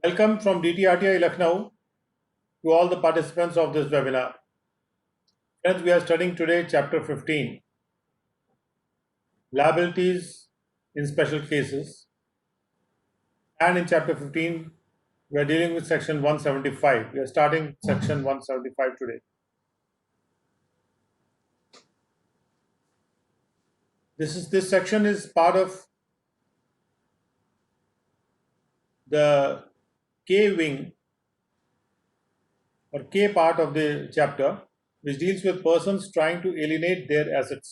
Welcome from DTRTI Lucknow to all the participants of this webinar. Friends, we are studying today chapter 15, liabilities in special cases. And in chapter 15, we are dealing with section 175. We are starting section 175 today. This section is part of the K wing or K part of the chapter, which deals with persons trying to alienate their assets.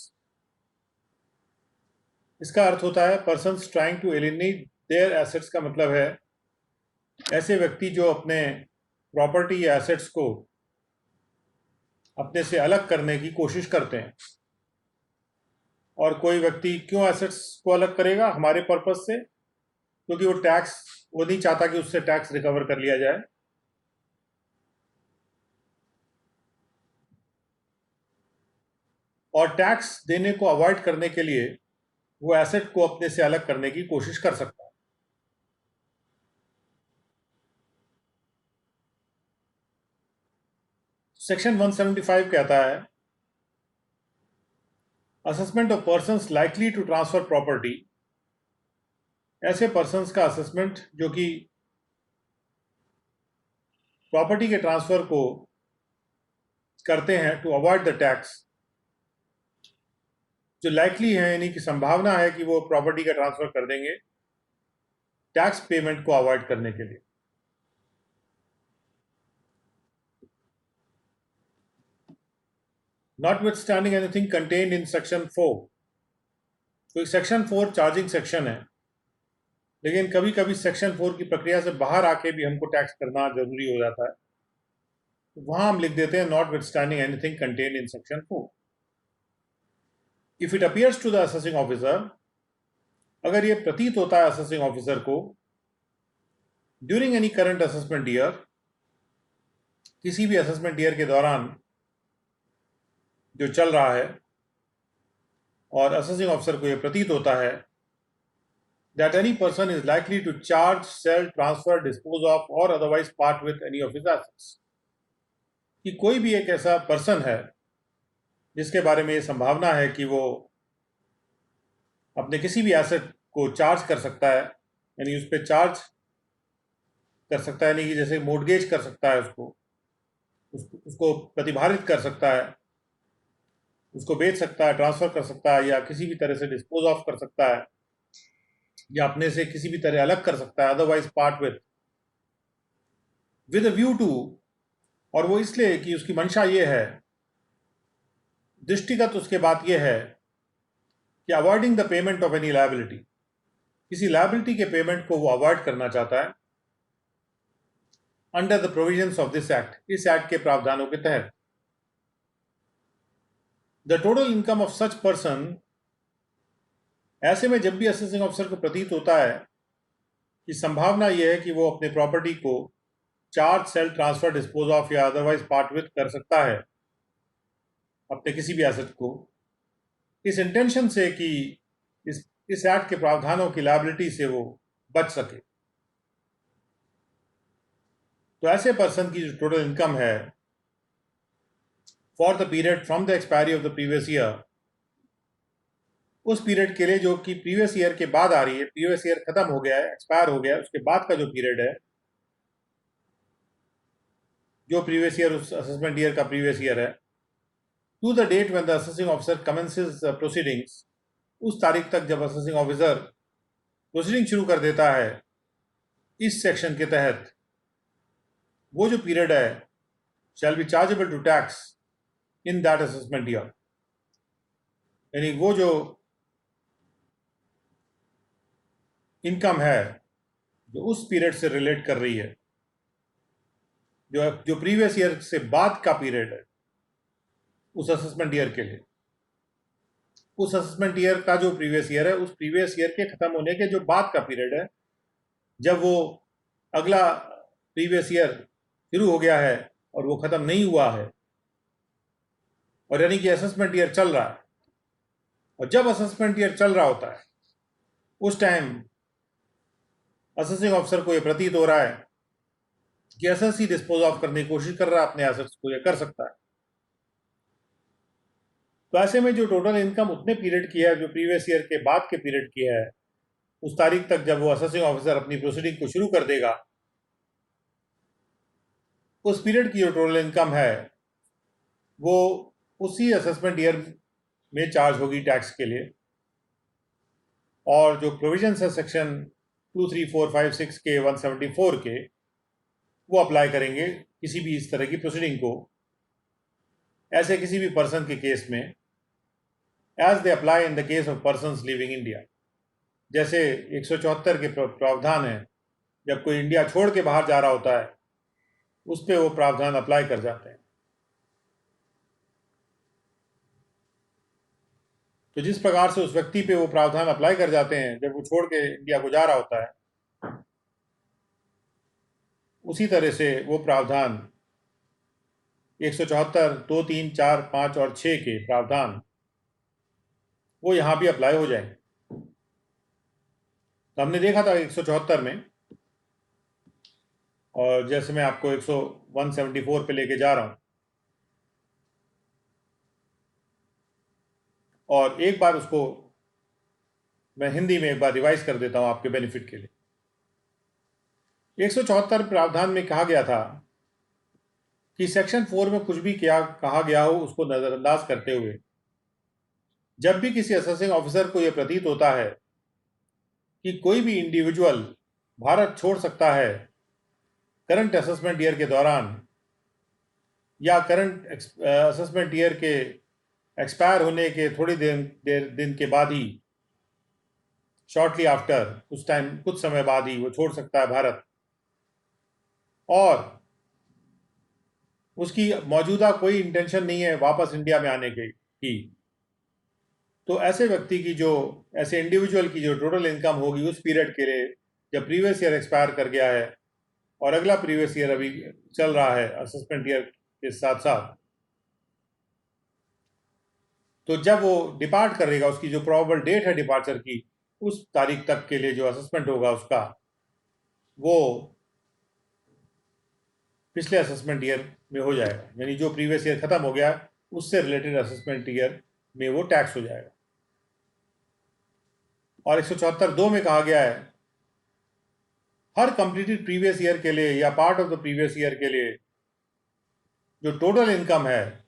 इसका अर्थ होता है persons trying to alienate their assets का मतलब है ऐसे व्यक्ति जो अपने प्रॉपर्टी या एसेट्स को अपने से अलग करने की कोशिश करते हैं। और कोई व्यक्ति क्यों एसेट्स को अलग करेगा? हमारे पर्पस से, क्योंकि वो नहीं चाहता कि उससे टैक्स रिकवर कर लिया जाए। और टैक्स देने को अवॉइड करने के लिए वो एसेट को अपने से अलग करने की कोशिश कर सकता है। सेक्शन 175 कहता है assessment of persons likely to transfer property. ऐसे पर्सन्स का असेसमेंट जो कि प्रॉपर्टी के ट्रांसफर को करते हैं टू अवॉइड द टैक्स, जो लाइकली है यानी कि संभावना है कि वो प्रॉपर्टी का ट्रांसफर कर देंगे टैक्स पेमेंट को अवॉइड करने के लिए। Notwithstanding anything contained in section 4, तो सेक्शन 4 चार्जिंग सेक्शन है, लेकिन कभी कभी सेक्शन 4 की प्रक्रिया से बाहर आके भी हमको टैक्स करना जरूरी हो जाता है, तो वहां हम लिख देते हैं notwithstanding anything contained in section 4. If it appears to the assessing officer, अगर ये प्रतीत होता है assessing officer को during any current assessment year, किसी भी assessment year के दौरान जो चल रहा है, और assessing officer को ये प्रतीत होता है that any person is likely to charge, sell, transfer, dispose of or otherwise part with any of his assets, कि कोई भी एक ऐसा पर्सन है जिसके बारे में ये संभावना है कि वो अपने किसी भी एसेट को चार्ज कर सकता है, यानी उस पर चार्ज कर सकता है, यानी कि जैसे मोर्टगेज कर सकता है, उसको प्रतिभारित कर सकता है, उसको बेच सकता है, ट्रांसफर कर सकता है, या किसी भी तरह से डिस्पोज ऑफ कर सकता है, या अपने से किसी भी तरह अलग कर सकता है, otherwise part with a view to, और वो इसलिए कि उसकी मंशा ये है, दृष्टिगत उसके बात ये है कि avoiding the payment of any liability, किसी लायबिलिटी के पेमेंट को वो अवॉइड करना चाहता है under the provisions of this act, इस एक्ट के प्रावधानों के तहत। The total income of such person, ऐसे में जब भी असेसिंग ऑफिसर को प्रतीत होता है कि संभावना यह है कि वो अपने प्रॉपर्टी को charge, sale, transfer, dispose of या अदरवाइज पार्ट विद कर सकता है अपने किसी भी एसेट को, इस इंटेंशन से कि इस एक्ट के प्रावधानों की लायबिलिटी से वो बच सके, तो ऐसे पर्सन की जो टोटल इनकम है for the period from the expiry of the previous year, उस पीरियड के लिए जो कि प्रीवियस ईयर के बाद आ रही है, प्रीवियस ईयर खत्म हो गया है, एक्सपायर हो गया है, उसके बाद का जो पीरियड है, जो प्रीवियस ईयर उस असेसमेंट ईयर का प्रीवियस ईयर है, to the date when the assessing officer commences proceedings, उस तारीख तक जब असेसिंग ऑफिसर प्रोसीडिंग शुरू कर देता है इस सेक्शन के तहत, वो जो पीरियड है shall be chargeable to tax in that assessment year, यानी वो जो इनकम है जो उस पीरियड से रिलेट कर रही है, जो प्रीवियस ईयर से बाद का पीरियड है उस असेसमेंट ईयर के लिए, उस असेसमेंट ईयर का जो प्रीवियस ईयर है, उस प्रीवियस ईयर के खत्म होने के जो बाद का पीरियड है, जब वो अगला प्रीवियस ईयर शुरू हो गया है और वो खत्म नहीं हुआ है, और यानी कि असेसमेंट ईयर चल रहा है, और जब असेसमेंट ईयर चल रहा होता है उस टाइम असेसिंग ऑफिसर को ये प्रतीत हो रहा है कि एसएससी डिस्पोज ऑफ करने की कोशिश कर रहा है अपने एसेट्स को, या कर सकता है। तो ऐसे में जो टोटल इनकम उतने पीरियड की है, जो प्रीवियस ईयर के बाद के पीरियड की है, उस तारीख तक जब वो असेसिंग ऑफिसर अपनी प्रोसीडिंग को शुरू कर देगा, उस पीरियड की जो टोटल इनकम है वो उसी असेसमेंट ईयर में चार्ज होगी टैक्स के लिए। और जो प्रोविजंस है सेक्शन 2, 3, 4, 5, 6 के 174 के, वो अप्लाई करेंगे किसी भी इस तरह की प्रोसीडिंग को, ऐसे किसी भी पर्सन के केस में, as they apply in the case of persons living India. जैसे 174 के प्रावधान है, जब कोई इंडिया छोड़ के बाहर जा रहा होता है, उस पर वो प्रावधान अप्लाई कर जाते हैं। तो जिस प्रकार से उस व्यक्ति पे वो प्रावधान अप्लाई कर जाते हैं जब वो छोड़ के इंडिया को जा रहा होता है, उसी तरह से वो प्रावधान 174, 2, 3, 4, 5 और 6 के प्रावधान वो यहां भी अप्लाई हो जाएंगे। तो हमने देखा था 174 में, और जैसे मैं आपको 174 पे लेके जा रहा हूं, और एक बार उसको मैं हिंदी में एक बार रिवाइज कर देता हूं आपके बेनिफिट के लिए। 174 प्रावधान में कहा गया था कि सेक्शन 4 में कुछ भी क्या कहा गया हो उसको नजरअंदाज करते हुए, जब भी किसी असेसिंग ऑफिसर को यह प्रतीत होता है कि कोई भी इंडिविजुअल भारत छोड़ सकता है करंट असेसमेंट ईयर के दौरान, या करंट असेसमेंट ईयर के एक्सपायर होने के थोड़ी दिन के बाद ही, शॉर्टली आफ्टर, कुछ समय बाद ही वो छोड़ सकता है भारत, और उसकी मौजूदा कोई इंटेंशन नहीं है वापस इंडिया में आने की, तो ऐसे व्यक्ति की ऐसे इंडिविजुअल की जो टोटल इनकम होगी उस पीरियड के लिए, जब प्रीवियस ईयर एक्सपायर कर गया है और अगला प्रीवियस ईयर अभी चल रहा है असेसमेंट ईयर के साथ साथ, तो जब वो डिपार्ट करेगा, उसकी जो प्रोबेबल डेट है डिपार्चर की, उस तारीख तक के लिए जो असेसमेंट होगा उसका, वो पिछले असेसमेंट ईयर में हो जाएगा। यानी जो प्रीवियस ईयर खत्म हो गया उससे रिलेटेड असेसमेंट ईयर में वो टैक्स हो जाएगा। और 174(2) में कहा गया है, हर कंप्लीटेड प्रीवियस ईयर के लिए या part of the previous year के लिए जो टोटल इनकम है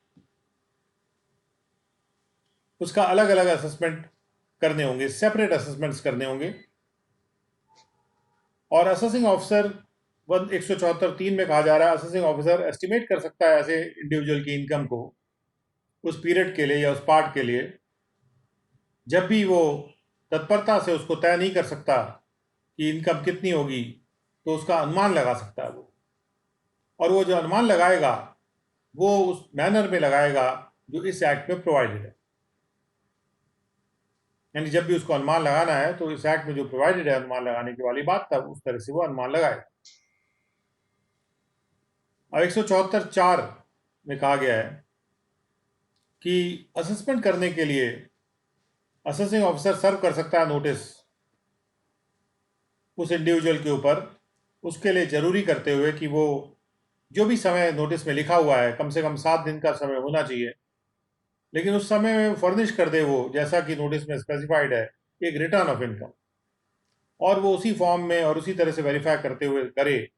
उसका अलग अलग असेसमेंट करने होंगे, सेपरेट असेसमेंट्स करने होंगे। और असेसिंग ऑफिसर 174(3) में कहा जा रहा है, असेसिंग ऑफिसर एस्टिमेट कर सकता है ऐसे इंडिविजुअल की इनकम को उस पीरियड के लिए या उस पार्ट के लिए, जब भी वो तत्परता से उसको तय नहीं कर सकता कि इनकम कितनी होगी, तो उसका अनुमान लगा सकता है वो। और वो जो अनुमान लगाएगा वो उस मैनर में लगाएगा जो इस एक्ट में प्रोवाइडेड है। यानी जब भी उसको अनुमान लगाना है तो इस एक्ट में जो प्रोवाइडेड है अनुमान लगाने की वाली बात, तब उस तरह से वो अनुमान लगाएगा। अब 174(4) में कहा गया है कि असेसमेंट करने के लिए असेसिंग ऑफिसर सर्व कर सकता है नोटिस उस इंडिविजुअल के ऊपर, उसके लिए जरूरी करते हुए कि वो जो भी समय नोटिस में लिखा हुआ है, कम से कम 7 दिन का समय होना चाहिए, लेकिन उस समय में फर्निश कर दे वो, जैसा कि नोटिस में स्पेसिफाइड है, एक रिटर्न ऑफ इनकम, और वो उसी फॉर्म में और उसी तरह से वेरीफाई करते हुए करे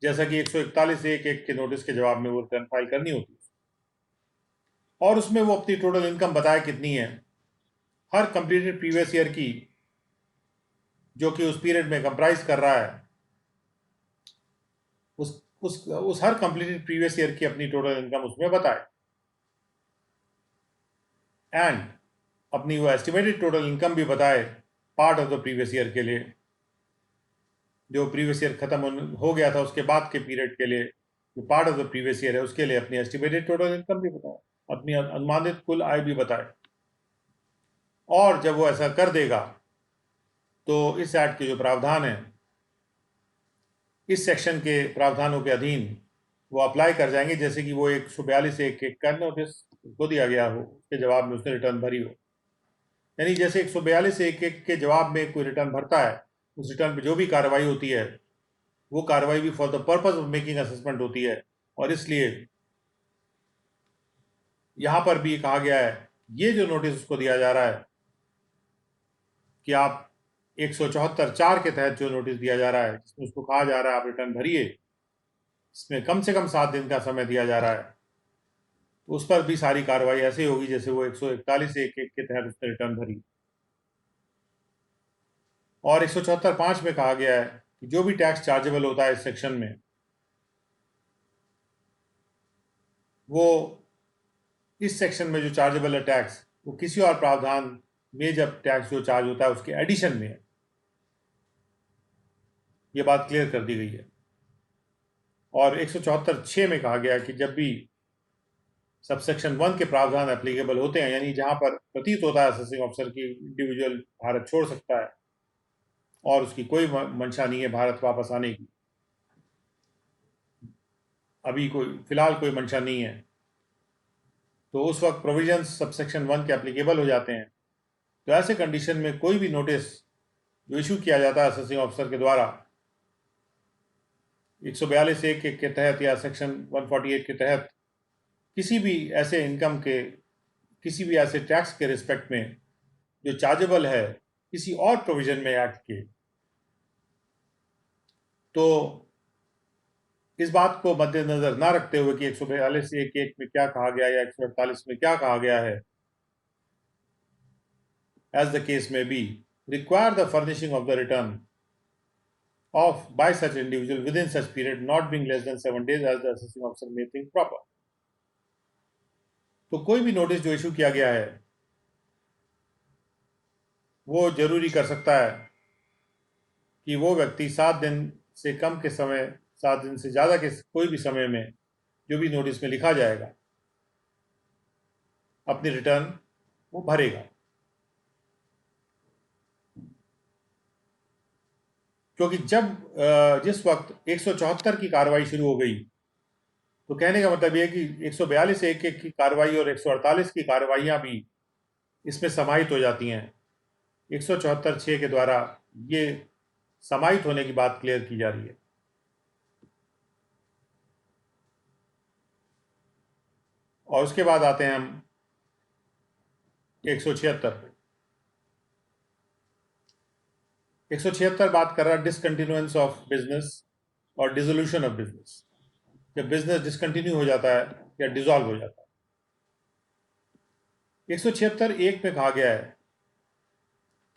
जैसा कि 141(1) के नोटिस के जवाब में वो रिटर्न फाइल करनी होती है। और उसमें वो अपनी टोटल इनकम बताए कितनी है, हर कंप्लीटेड प्रीवियस ईयर की जो कि उस पीरियड में कंप्राइज कर रहा है, उस हर कंप्लीटेड प्रीवियस ईयर की अपनी टोटल इनकम उसमें बताए, एंड अपनी वो एस्टिमेटेड टोटल इनकम भी बताए part of the previous year के लिए, जो प्रीवियस ईयर खत्म हो गया था उसके बाद के पीरियड के लिए, जो part of the previous year है उसके लिए अपनी एस्टिमेटेड टोटल इनकम भी बताए, अपनी अनुमानित कुल आय भी बताए। और जब वो ऐसा कर देगा तो इस एक्ट के जो प्रावधान है, इस सेक्शन के प्रावधानों के अधीन वो अप्लाई कर जाएंगे, जैसे कि वो 142(1) का नोटिस को दिया गया हो, उसके जवाब में उसने रिटर्न भरी हो। यानी जैसे 142(1) के जवाब में कोई रिटर्न भरता है, उस रिटर्न पे जो भी कार्रवाई होती है वो कार्रवाई भी for the purpose of making assessment होती है। और इसलिए यहां पर भी कहा गया है, ये जो नोटिस उसको दिया जा रहा है कि आप 174(4) के तहत जो नोटिस दिया जा रहा है, जिसमें उसको कहा जा रहा है आप रिटर्न भरिए, इसमें कम से कम 7 दिन का समय दिया जा रहा है, तो उस पर भी सारी कार्रवाई ऐसे होगी जैसे वो 141(1) के तहत उसने रिटर्न भरी। और 174(5) में कहा गया है कि जो भी टैक्स चार्जेबल होता है इस सेक्शन में, वो इस सेक्शन में जो चार्जेबल है टैक्स, वो किसी और प्रावधान में जब टैक्स जो चार्ज होता है उसके एडिशन में है। ये बात क्लियर कर दी गई है। और 174(6) में कहा गया है कि जब भी सबसेक्शन 1 के प्रावधान एप्लीकेबल होते हैं, यानी जहां पर प्रतीत होता है असेसिंग ऑफिसर की इंडिविजुअल भारत छोड़ सकता है और उसकी कोई मंशा नहीं है भारत वापस आने की, अभी कोई फिलहाल कोई मंशा नहीं है, तो उस वक्त प्रोविजंस सबसेक्शन 1 के एप्लीकेबल हो जाते हैं। तो ऐसे कंडीशन में कोई भी नोटिस जो इशू किया जाता है असेसिंग ऑफिसर के द्वारा 142(1) के तहत या सेक्शन 148 के तहत किसी भी ऐसे इनकम के, किसी भी ऐसे टैक्स के रिस्पेक्ट में जो चार्जेबल है किसी और प्रोविजन में एक्ट के, तो इस बात को मद्देनजर ना रखते हुए कि 142(1) में क्या कहा गया या 148 में क्या कहा गया है, as the case may be, require the furnishing of the return of by such individual within such period not being less than 7 days as the assessing officer may think proper। तो कोई भी नोटिस जो issue किया गया है वो जरूरी कर सकता है कि वो व्यक्ति 7 दिन से कम के समय, 7 दिन से ज़्यादा के कोई भी समय में जो भी नोटिस में लिखा जाएगा अपनी रिटर्न वो भरेगा। क्योंकि जब जिस वक्त 174 की कार्रवाई शुरू हो गई, तो कहने का मतलब यह है कि 142(1) की कार्रवाई और 148 की कार्रवाइयां भी इसमें समाहित हो जाती हैं। 174(6) के द्वारा ये समाहित होने की बात क्लियर की जा रही है। और उसके बाद आते हैं हम 176 पे। 176 बात कर रहा है डिसकंटिन्यूएंस ऑफ बिजनेस और डिसोल्यूशन ऑफ बिजनेस, जब बिजनेस डिसकंटिन्यू हो जाता है या डिसॉल्व हो जाता है। 176(1) में कहा गया है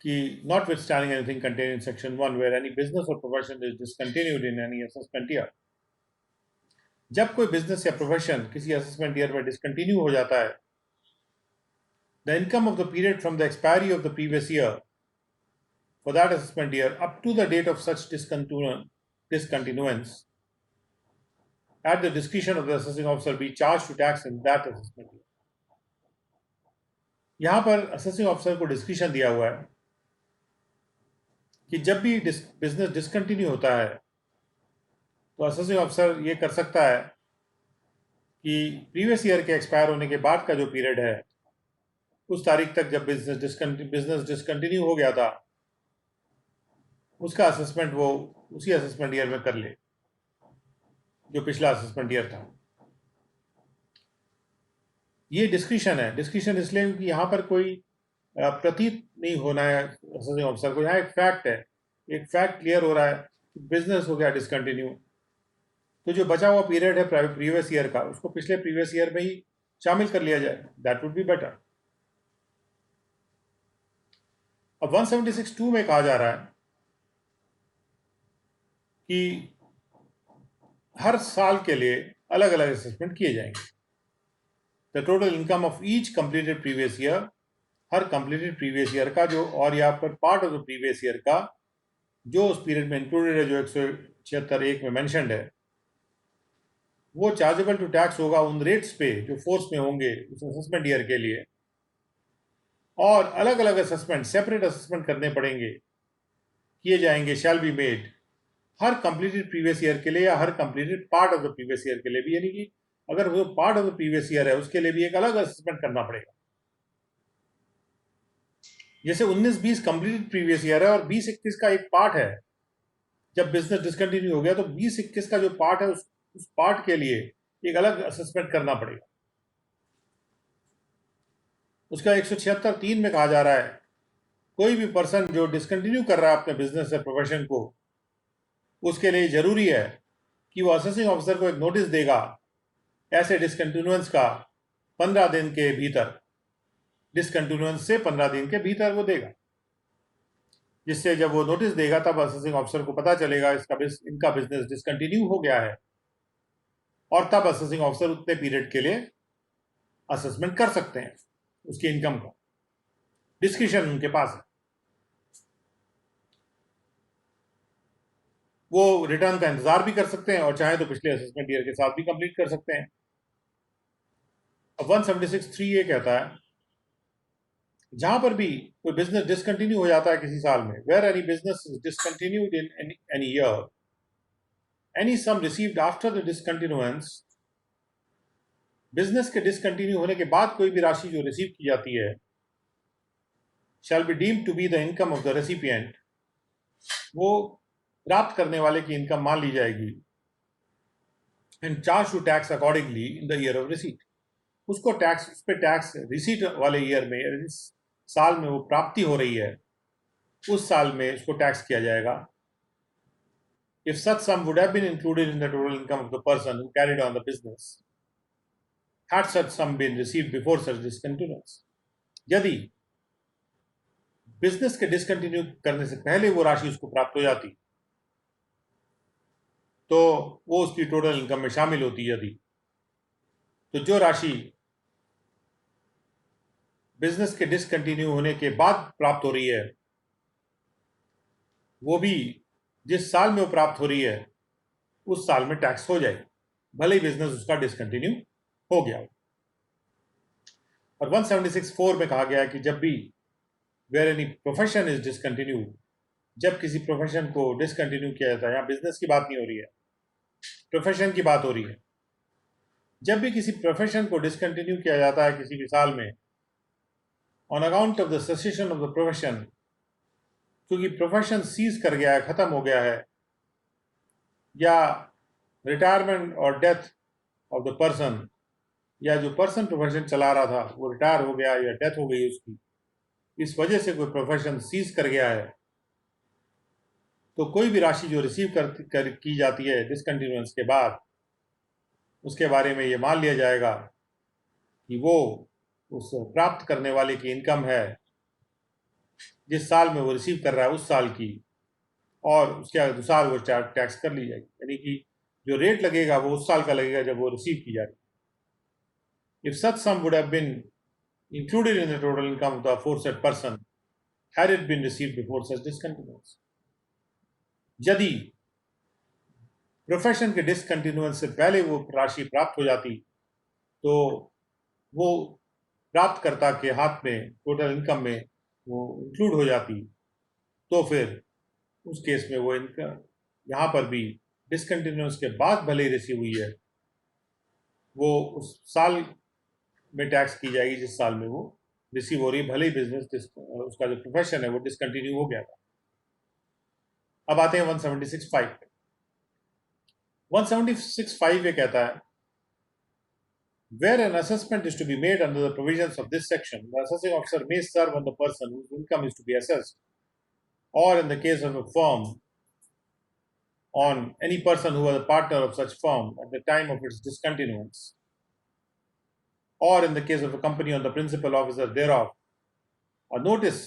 कि notwithstanding anything contained in section 1 where any business or profession is discontinued in any assessment year, जब कोई बिजनेस या प्रोफेशन किसी असेसमेंट ईयर में डिसकंटिन्यू हो जाता है, the income of the period from the expiry of the previous year for that assessment year up to the date of such discontinuance at the discretion of the assessing officer be charged to tax in that assessment year। यहां पर assessing officer को discretion दिया हुआ है कि जब भी business discontinue होता है तो असेसिंग ऑफिसर ये कर सकता है कि प्रीवियस ईयर के एक्सपायर होने के बाद का जो पीरियड है, उस तारीख तक जब बिजनेस डिसकंटिन्यू हो गया था, उसका असेसमेंट वो उसी असेसमेंट ईयर में कर ले जो पिछला असेसमेंट ईयर था। ये डिस्क्रिशन है। डिस्क्रिशन इसलिए क्योंकि यहाँ पर कोई प्रतीत नहीं होना है असेसिंग ऑफिसर को, यहाँ एक फैक्ट है, एक फैक्ट क्लियर हो रहा है कि बिजनेस हो गया डिसकंटिन्यू, तो जो बचा हुआ पीरियड है प्रीवियस ईयर का, उसको पिछले प्रीवियस ईयर में ही शामिल कर लिया जाए, दैट वुड बी बेटर। अब 176(2) में कहा जा रहा है कि हर साल के लिए अलग अलग असेसमेंट किए जाएंगे। The total income of each completed previous year, her completed previous year का जो, और यहाँ पर part of the previous year का जो उस पीरियड में इंक्लूडेड है, जो 176(1) में मेंशन्ड है, वो चार्जेबल टू टैक्स होगा उन रेट्स पे जो फोर्स में होंगे उस असेसमेंट ईयर के लिए। और अलग अलग असेसमेंट, सेपरेट असेसमेंट करने पड़ेंगे, किए जाएंगे, शैल बी मेड, हर कंप्लीटेड प्रीवियस ईयर के लिए या हर completed part of the previous year के लिए भी। यानी कि अगर वो part of the previous year है उसके लिए भी एक अलग असेसमेंट करना पड़ेगा। जैसे 19-20 कंप्लीटेड प्रीवियस ईयर है और 20-21 का एक पार्ट है, जब बिजनेस डिसकंटिन्यू हो गया तो 20-21 का जो पार्ट है उस पार्ट के लिए एक अलग असेसमेंट करना पड़ेगा। उसका 176(3) में कहा जा रहा है कोई भी पर्सन जो डिसकंटिन्यू कर रहा है अपने बिजनेस या प्रोफेशन को, उसके लिए जरूरी है कि वो असेसिंग ऑफिसर को एक नोटिस देगा ऐसे डिसकंटिन्यूएंस का 15 दिन के भीतर, डिसकंटिन्यूएंस से 15 दिन के भीतर वो देगा, जिससे जब वो नोटिस देगा तब असेसिंग ऑफिसर को पता चलेगा इनका बिजनेस डिसकंटिन्यू हो गया है, और तब असेसिंग ऑफिसर उतने पीरियड के लिए असेसमेंट कर सकते हैं उसकी इनकम का। डिस्क्रिप्शन उनके पास है, वो रिटर्न का इंतजार भी कर सकते हैं और चाहे तो पिछले असेसमेंट ईयर के साथ भी कंप्लीट कर सकते हैं। अब 176(3) ये कहता है जहां पर भी कोई बिजनेस डिसकंटिन्यू हो जाता है किसी साल में, where any business is discontinued in any year, any sum received after the discontinuance, business के डिसकंटिन्यू होने के बाद कोई भी राशि जो रिसीव की जाती है, shall be deemed to be the income of the recipient, वो प्राप्त करने वाले की इनकम मान ली जाएगी, and charge to tax accordingly in the year of receipt, उसको टैक्स, उस पर टैक्स रिसीट वाले ईयर में, जिस साल में वो प्राप्ति हो रही है उस साल में उसको टैक्स किया जाएगा। If such sum would have been included in the total income of the person who carried on the business, had such sum been received before such discontinuance, यदि बिजनेस के डिसकंटिन्यू करने से पहले वो राशि उसको प्राप्त हो जाती तो वो उसकी टोटल इनकम में शामिल होती। यदि तो जो राशि बिजनेस के डिसकंटिन्यू होने के बाद प्राप्त हो रही है, वो भी जिस साल में वो प्राप्त हो रही है उस साल में टैक्स हो जाएगी, भले ही बिजनेस उसका डिसकंटिन्यू हो गया। और 176(4) में कहा गया है कि जब भी where any profession is discontinue, जब किसी प्रोफेशन को डिसकंटिन्यू किया जाता है, यहाँ बिजनेस की बात नहीं हो रही है, प्रोफेशन की बात हो रही है, जब भी किसी प्रोफेशन को डिसकंटिन्यू किया जाता है किसी भी साल में on account of the cessation of the profession, क्योंकि प्रोफेशन सीज कर गया है, खत्म हो गया है, या रिटायरमेंट और डेथ ऑफ द पर्सन, या जो पर्सन प्रोफेशन चला रहा था वो रिटायर हो गया या डेथ हो गई उसकी, इस वजह से कोई प्रोफेशन सीज कर गया है, तो कोई भी राशि जो रिसीव की जाती है डिसकंटिन्यूएंस के बाद, उसके बारे में ये मान लिया जाएगा कि वो उस प्राप्त करने वाले की इनकम है जिस साल में वो रिसीव कर रहा है उस साल की, और उसके अनुसार वो टैक्स कर ली जाएगी, यानी कि जो रेट लगेगा वो उस साल का लगेगा जब वो रिसीव की जा रही है। If such sum would have been included in the total income of the aforesaid person, had it been received before such discontinuance, यदि प्रोफेशन के डिसकंटिन्यूएंस से पहले वो राशि प्राप्त हो जाती तो वो प्राप्तकर्ता के हाथ में टोटल इनकम में वो इंक्लूड हो जाती, तो फिर उस केस में वो इनकम यहाँ पर भी डिसकंटिन्यूएंस के बाद भले ही रिसीव हुई है, वो उस साल में टैक्स की जाएगी जिस साल में वो रिसीव हो रही है, भले ही बिजनेस उसका जो प्रोफेशन है वो डिसकंटिन्यू हो गया था। अब आते हैं 176(5) पे। 176(5) ये कहता है where an assessment is to be made under the provisions of this section, the assessing officer may serve on the person whose income is to be assessed, or in the case of a firm, on any person who was a partner of such firm at the time of its discontinuance, or in the case of a company on the principal officer thereof, a notice,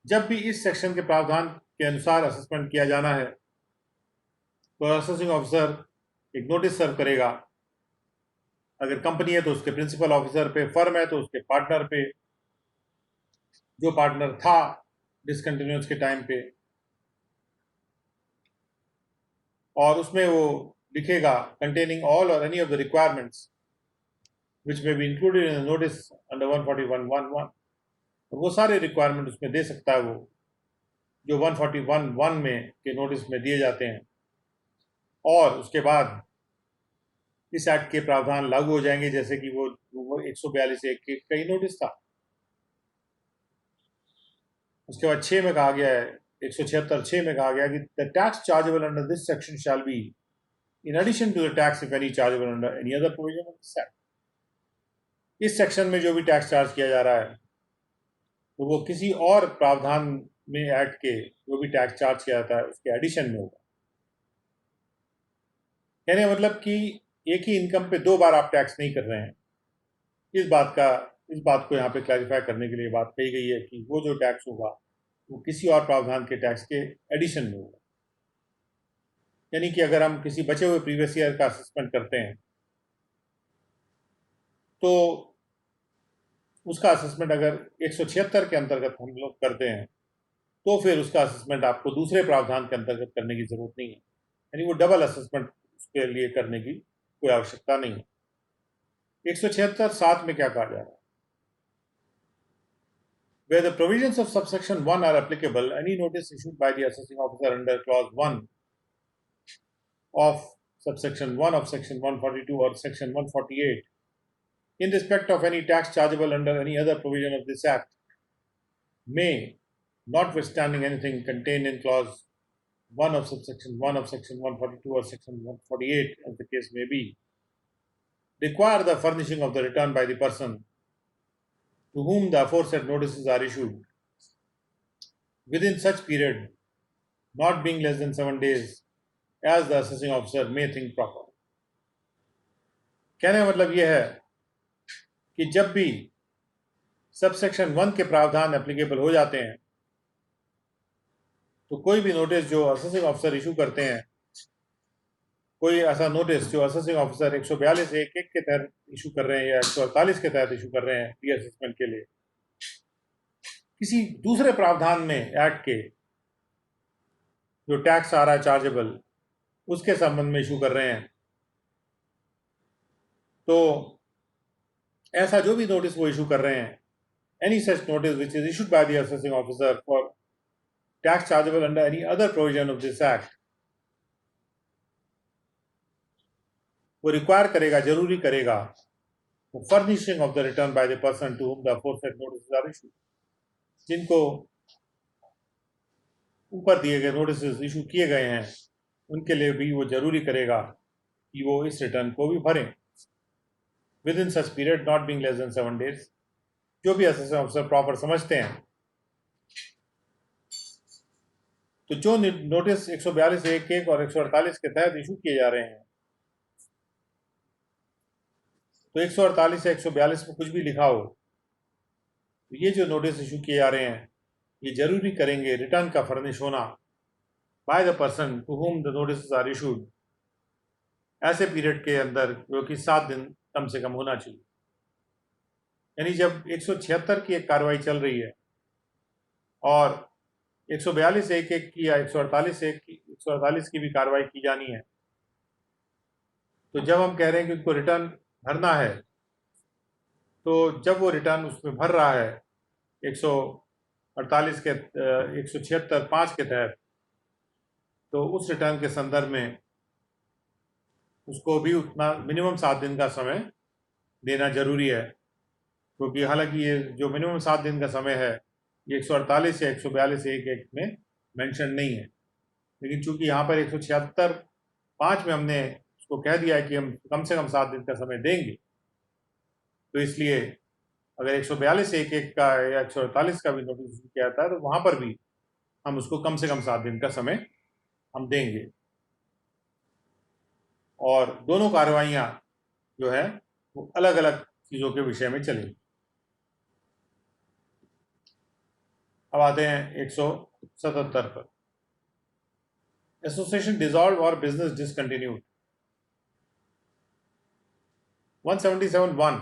जब भी इस section के प्रावधान के अनुसार assessment किया जाना है तो असेसिंग ऑफिसर एक नोटिस सर्व करेगा, अगर कंपनी है तो उसके प्रिंसिपल ऑफिसर पे, फर्म है तो उसके पार्टनर पे, जो पार्टनर था डिसकंटिन्यूएंस के टाइम पे, और उसमें वो लिखेगा कंटेनिंग ऑल और any of the requirements which may be included in the notice under 141(1)(1), वो सारे रिक्वायरमेंट उसमें दे सकता है वो जो 141(1) में के नोटिस में दिए जाते हैं, और उसके बाद इस एक्ट के प्रावधान लागू हो जाएंगे, जैसे कि वो 142(1) का ही नोटिस था। उसके बाद 6 में कहा गया है 176(6) में कहा गया कि the tax chargeable under this section shall be in addition to the tax if any chargeable under any other provision of this act. इस सेक्शन में जो भी टैक्स चार्ज किया जा रहा है तो वो किसी और प्रावधान में एक्ट के जो भी टैक्स चार्ज किया जाता है उसके एडिशन में होगा। कहने मतलब कि एक ही इनकम पे 2 बार आप टैक्स नहीं कर रहे हैं। इस बात को यहाँ पे क्लैरिफाई करने के लिए बात कही गई है कि वो जो टैक्स होगा वो किसी और प्रावधान के टैक्स के एडिशन में होगा। यानी कि अगर हम किसी बचे हुए प्रीवियस ईयर का असेसमेंट करते हैं तो उसका असेसमेंट अगर 176 के अंतर्गत हम लोग करते हैं तो फिर उसका असेसमेंट आपको दूसरे प्रावधान के अंतर्गत करने की जरूरत नहीं है। यानी वो डबल असेसमेंट उसके लिए करने की कोई आवश्यकता नहीं है। 176(7) में क्या कहा जा रहा है? Where the provisions of subsection 1 are applicable, any notice issued by the assessing officer under clause 1 of subsection 1 of section 142 or section 148 in respect of any tax chargeable under any other provision of this act may, notwithstanding anything contained in clause 1 of subsection 1 of section 142 or section 148 as the case may be, require the furnishing of the return by the person to whom the aforesaid notices are issued within such period, not being less than 7 days, as the assessing officer may think proper. कहने का मतलब यह है कि जब भी subsection 1 के प्रावधान एप्लीकेबल हो जाते हैं तो कोई भी नोटिस जो असेसिंग ऑफिसर इशू करते हैं, कोई ऐसा नोटिस जो असेसिंग ऑफिसर 142(1) के तहत इशू कर रहे हैं या 148 के तहत इशू कर रहे हैं री असेसमेंट के लिए, किसी दूसरे प्रावधान में एक्ट के जो टैक्स आ रहा है चार्जेबल उसके संबंध में इशू कर रहे हैं, तो ऐसा जो भी नोटिस वो इशू कर रहे हैं, any such notice which is issued by the assessing officer for tax chargeable under any other provision of this act, वो रिक्वायर करेगा, जरूरी करेगा furnishing of the return by the person to whom the aforesaid notice are issued. जिनको ऊपर दिए गए notice issue किए गए हैं उनके लिए भी वो जरूरी करेगा कि वो इस रिटर्न को भी भरें with in such period not being less than 7 days. जो भी असेसिंग ऑफिसर प्रॉपर समझते हैं तो जो नोटिस 142(1) और 148 के तहत इशू किए जा रहे हैं, तो 148 या 142 में कुछ भी लिखा हो तो ये जो नोटिस इशू किए जा रहे हैं ये जरूरी करेंगे रिटर्न का फर्निश होना by the person to whom the notice are issued, ऐसे पीरियड के अंदर जो कि 7 दिन कम से कम होना चाहिए। यानी जब 176 की एक कार्रवाई चल रही है और 142(1) की या 148 की भी कार्रवाई की जानी है, तो जब हम कह रहे हैं कि उनको रिटर्न भरना है, तो जब वो रिटर्न उसमें भर रहा है 148 के 176(5) के तहत, तो उस रिटर्न के संदर्भ में उसको भी उतना मिनिमम 7 दिन का समय देना जरूरी है, क्योंकि हालांकि ये जो मिनिमम 7 दिन का समय है ये 148 या 142(1) में मेंशन नहीं है, लेकिन चूंकि यहाँ पर 176(5) में हमने उसको कह दिया है कि हम कम से कम 7 दिन का समय देंगे, तो इसलिए अगर 142(1) का या 148 का भी नोटिस किया जाता है तो वहां पर भी हम उसको कम से कम 7 दिन का समय हम देंगे और दोनों कार्रवाइयाँ जो है वो अलग अलग चीज़ों के विषय में चलेंगी। अब आते हैं 177 पर। एसोसिएशन डिसॉल्व और business discontinued. 177(1)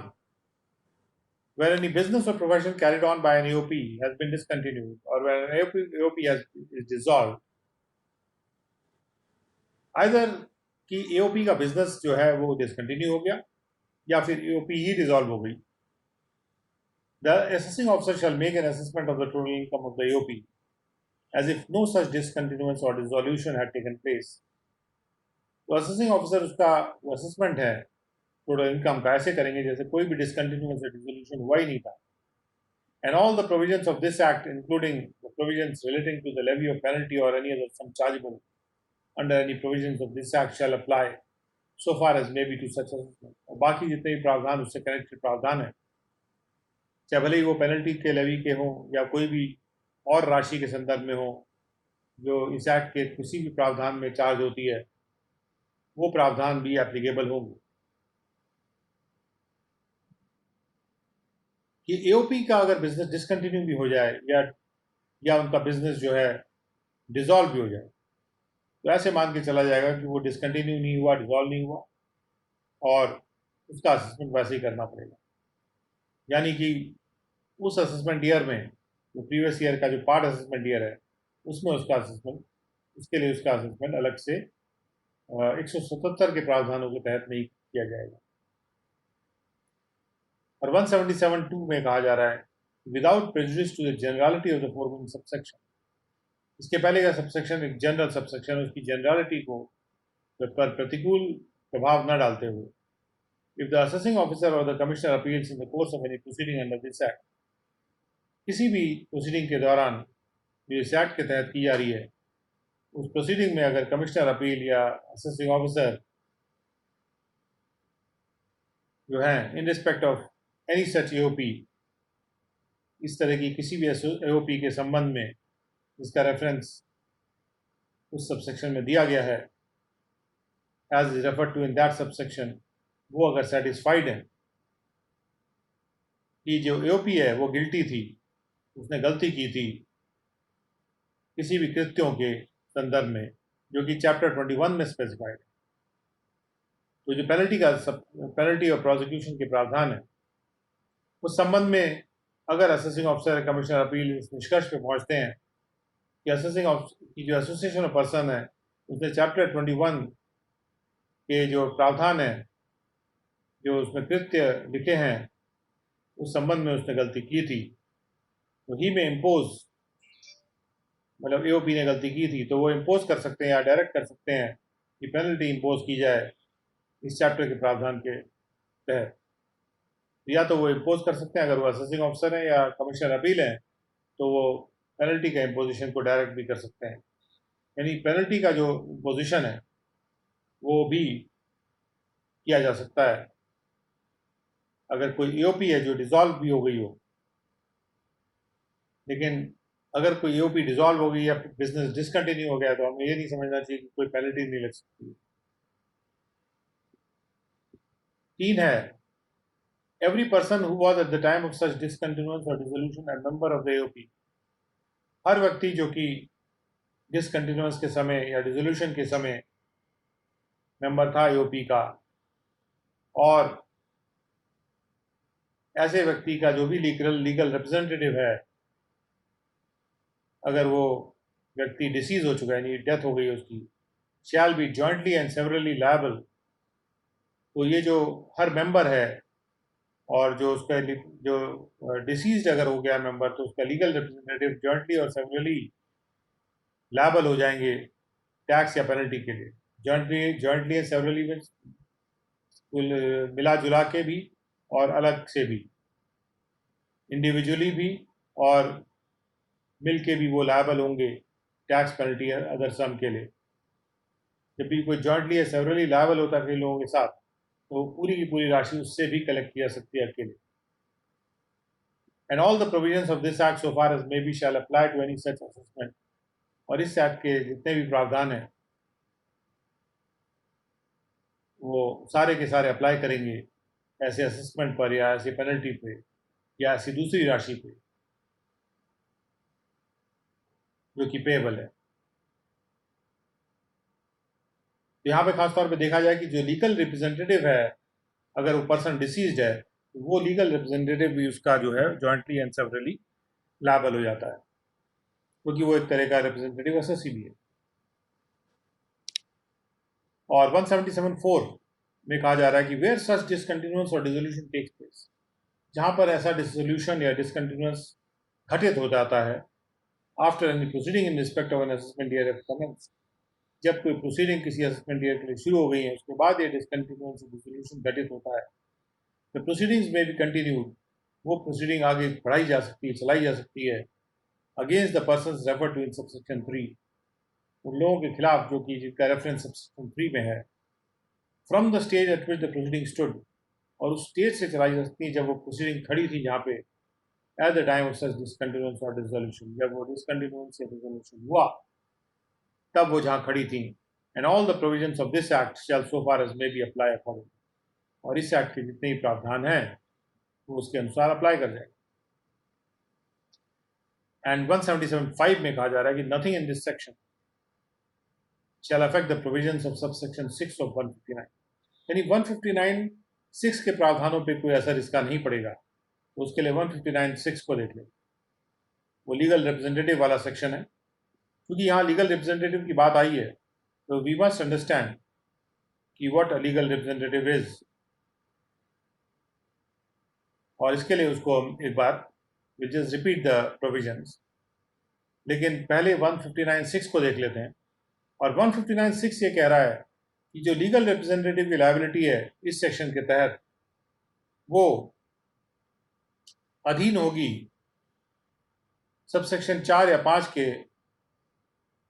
where any business or profession carried on by an AOP has been discontinued or where an AOP is dissolved, either कि AOP का बिजनेस जो है वो डिसकंटिन्यू हो गया या फिर AOP ही डिसॉल्व हो गई, the assessing officer shall make an assessment of the total income of the AOP as if no such discontinuance or dissolution had taken place। तो असेसिंग ऑफिसर उसका वो असेसमेंट है टोटल इनकम का ऐसे करेंगे जैसे कोई भी डिसकंटिन्यूएंस या डिसोल्यूशन हुआ ही नहीं था। and all the provisions of this act, including the provisions relating to the levy of penalty or any other sum chargeable under any provisions of this act shall apply so far as may be to such assessment. और बाकी जितने भी प्रावधान उससे connected प्रावधान है, चाहे भले ही वो पेनल्टी के लेवी के हों या कोई भी और राशि के संदर्भ में हो जो इस एक्ट के किसी भी प्रावधान में चार्ज होती है, वो प्रावधान भी एप्लीकेबल होंगे। कि एओपी का अगर बिजनेस डिसकंटिन्यू भी हो जाए या उनका बिजनेस जो है डिसॉल्व भी हो जाए, तो ऐसे मान के चला जाएगा कि वो डिसकंटिन्यू नहीं हुआ, डिसॉल्व नहीं हुआ, और उसका असेसमेंट वैसे ही करना पड़ेगा। यानी कि उस असेसमेंट ईयर में जो प्रीवियस ईयर का जो पार्ट असेसमेंट ईयर है उसमें उसका असेसमेंट, उसके लिए उसका असेसमेंट अलग से 177 के प्रावधानों के तहत नहीं किया जाएगा। और 177(2) में कहा जा रहा है without prejudice to the generality of the foregoing subsection. इसके पहले का सबसेक्शन एक जनरल सबसेक्शन, उसकी जनरलिटी को पर प्रतिकूल प्रभाव न डालते हुए, इफ द असेसिंग ऑफिसर और the commissioner appeals in the course of any proceeding under this act, किसी भी प्रोसीडिंग के दौरान जो इस एक्ट के तहत की जा रही है, उस प्रोसीडिंग में अगर कमिश्नर अपील या असेसिंग ऑफिसर जो है in respect of any such AOP, इस तरह की किसी भी एओपी के संबंध में जिसका रेफरेंस उस सबसेक्शन में दिया गया है, as is referred to in that subsection, वो अगर सेटिस्फाइड है कि जो एओपी है वो गिल्टी थी, उसने गलती की थी किसी भी कृत्यों के संदर्भ में जो कि चैप्टर 21 में स्पेसिफाइड है, तो जो पेनल्टी और प्रोसिक्यूशन के प्रावधान है उस संबंध में अगर असेसिंग ऑफिसर कमिश्नर अपील इस निष्कर्ष पे पहुंचते हैं कि असेसिंग की जो एसोसिएशन ऑफ पर्सन है उसने चैप्टर 21 के जो प्रावधान है, जो उसमें कृत्य लिखे हैं, उस संबंध में उसने गलती की थी, तो ही में इम्पोज, मतलब एओपी ने गलती की थी तो वो इम्पोज कर सकते हैं या डायरेक्ट कर सकते हैं कि पेनल्टी इम्पोज की जाए इस चैप्टर के प्रावधान के तहत। या तो वो इम्पोज कर सकते हैं अगर वो असेसिंग ऑफिसर है, या कमिश्नर अपील है तो वो पेनल्टी का इम्पोजिशन को डायरेक्ट भी कर सकते हैं। यानी पेनल्टी का जो इम्पोजिशन है वो भी किया जा सकता है अगर कोई एओपी है जो डिसॉल्व भी हो गई हो। लेकिन अगर कोई एओपी डिसॉल्व हो गई या बिजनेस डिसकंटिन्यू हो गया तो हमें ये नहीं समझना चाहिए कि कोई पेनल्टी नहीं लग सकती। 3 है, every person who was at the time of such discontinuance or dissolution a member of the AOP, हर व्यक्ति जो कि डिसकंटिन्यूअंस के समय या डिसोल्यूशन के समय मेंबर था एओपी का, और ऐसे व्यक्ति का जो भी लीगल रिप्रेजेंटेटिव है, अगर वो व्यक्ति डिसीज हो चुका है यानी डेथ हो गई उसकी, शैल be jointly and severally liable. तो ये जो हर मेंबर है और जो उसका जो डिसीज्ड अगर हो गया मेंबर तो उसका लीगल रिप्रेजेंटेटिव जॉइंटली और सेवरली लायबल हो जाएंगे टैक्स या पेनल्टी के लिए। जॉइंटली एंड सेवरली मिला जुला के भी और अलग से भी, इंडिविजुअली भी और मिल के भी वो लायबल होंगे टैक्स, पेनल्टी या अदर सम के लिए। जब भी कोई जॉइंटली या सेवरली लायबल होता है कई लोगों के साथ तो पूरी की पूरी राशि उससे भी कलेक्ट की जा सकती है अकेले। And all the provisions of this act so far as may be shall apply to any such assessment, और इस एक्ट के जितने भी प्रावधान हैं वो सारे के सारे अप्लाई करेंगे ऐसे असेसमेंट पर या ऐसे पेनल्टी पे या ऐसी दूसरी राशि पे जो कि पेएबल है। यहाँ पे खासतौर पे देखा जाए कि जो लीगल रिप्रेजेंटेटिव है, अगर वो पर्सन डिसीज्ड है तो वो लीगल रिप्रेजेंटेटिव भी उसका जो है जॉइंटली एंड सेवरली लायबल हो जाता है, क्योंकि वो एक तरह का रिप्रेजेंटेटिव असेसी भी है। और 177(4) में कहा जा रहा है कि वेयर सच डिसकंटिन्यूअंस और डिसोल्यूशन टेक्स प्लेस, जहाँ पर ऐसा डिसोल्यूशन या डिसकंटिन्यूअंस घटित हो जाता है after any proceeding in respect of an assessment year have commenced, जब कोई प्रोसीडिंग किसी असेसमेंट ईयर के लिए शुरू हो गई है उसके बाद ये डिसकंटिन्यूअंस डिसोल्यूशन घटित होता है, द प्रोसीडिंग्स में बी कंटिन्यूड वो प्रोसीडिंग आगे बढ़ाई जा सकती है, चलाई जा सकती है against the persons refer to in subsection 3, उन लोगों के खिलाफ जो कि जिनका रेफरेंस सबसेक्शन 3 में है, from the stage eight which the proceeding stood, और उस स्टेज से चलाई जा सकती है जब वो प्रोसीडिंग खड़ी थी जहाँ पे at the time of such discontinuance और डिसोल्यूशन, जब वो डिसकंटिन्यूएंस या डिसोल्यूशन हुआ तब वो जहाँ खड़ी थी। And all the provisions of this act shall so far as may be apply according, और इस एक्ट के जितने भी प्रावधान हैं वो उसके अनुसार अप्लाई कर जाएगा। एंड 177(5) में कहा जा रहा है कि nothing in this section shall affect the provisions of subsection 6 of 159, यानी 159(6) के प्रावधानों पे कोई असर इसका नहीं पड़ेगा। तो उसके लिए 159(6) को देख ले, वो लीगल रिप्रेजेंटेटिव वाला सेक्शन है। क्योंकि यहाँ लीगल रिप्रेजेंटेटिव की बात आई है तो वी मस्ट अंडरस्टैंड कि what a legal representative is, और इसके लिए उसको हम एक बार will just repeat the provisions, लेकिन पहले 159(6) को देख लेते हैं। और 159(6) ये कह रहा है कि जो लीगल रिप्रेजेंटेटिव की लायबिलिटी है इस सेक्शन के तहत वो अधीन होगी सबसेक्शन 4 या 5 के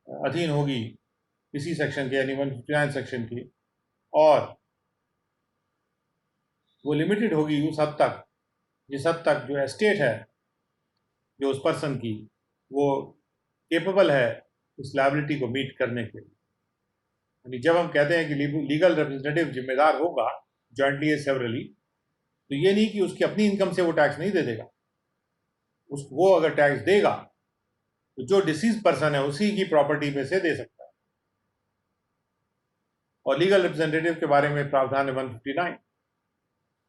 अधीन होगी, इसी सेक्शन के यानी 159 सेक्शन की, और वो लिमिटेड होगी उस हद तक जिस हद तक जो एस्टेट है जो उस पर्सन की वो केपेबल है उस लायबिलिटी को मीट करने के लिए। यानी जब हम कहते हैं कि लीगल रिप्रेजेंटेटिव जिम्मेदार होगा जॉइंटली या सेवरली, तो ये नहीं कि उसकी अपनी इनकम से वो टैक्स नहीं दे देगा, वो अगर टैक्स देगा तो जो डिसीज पर्सन है उसी की प्रॉपर्टी में से दे सकता है। और लीगल रिप्रेजेंटेटिव के बारे में प्रावधान है 159,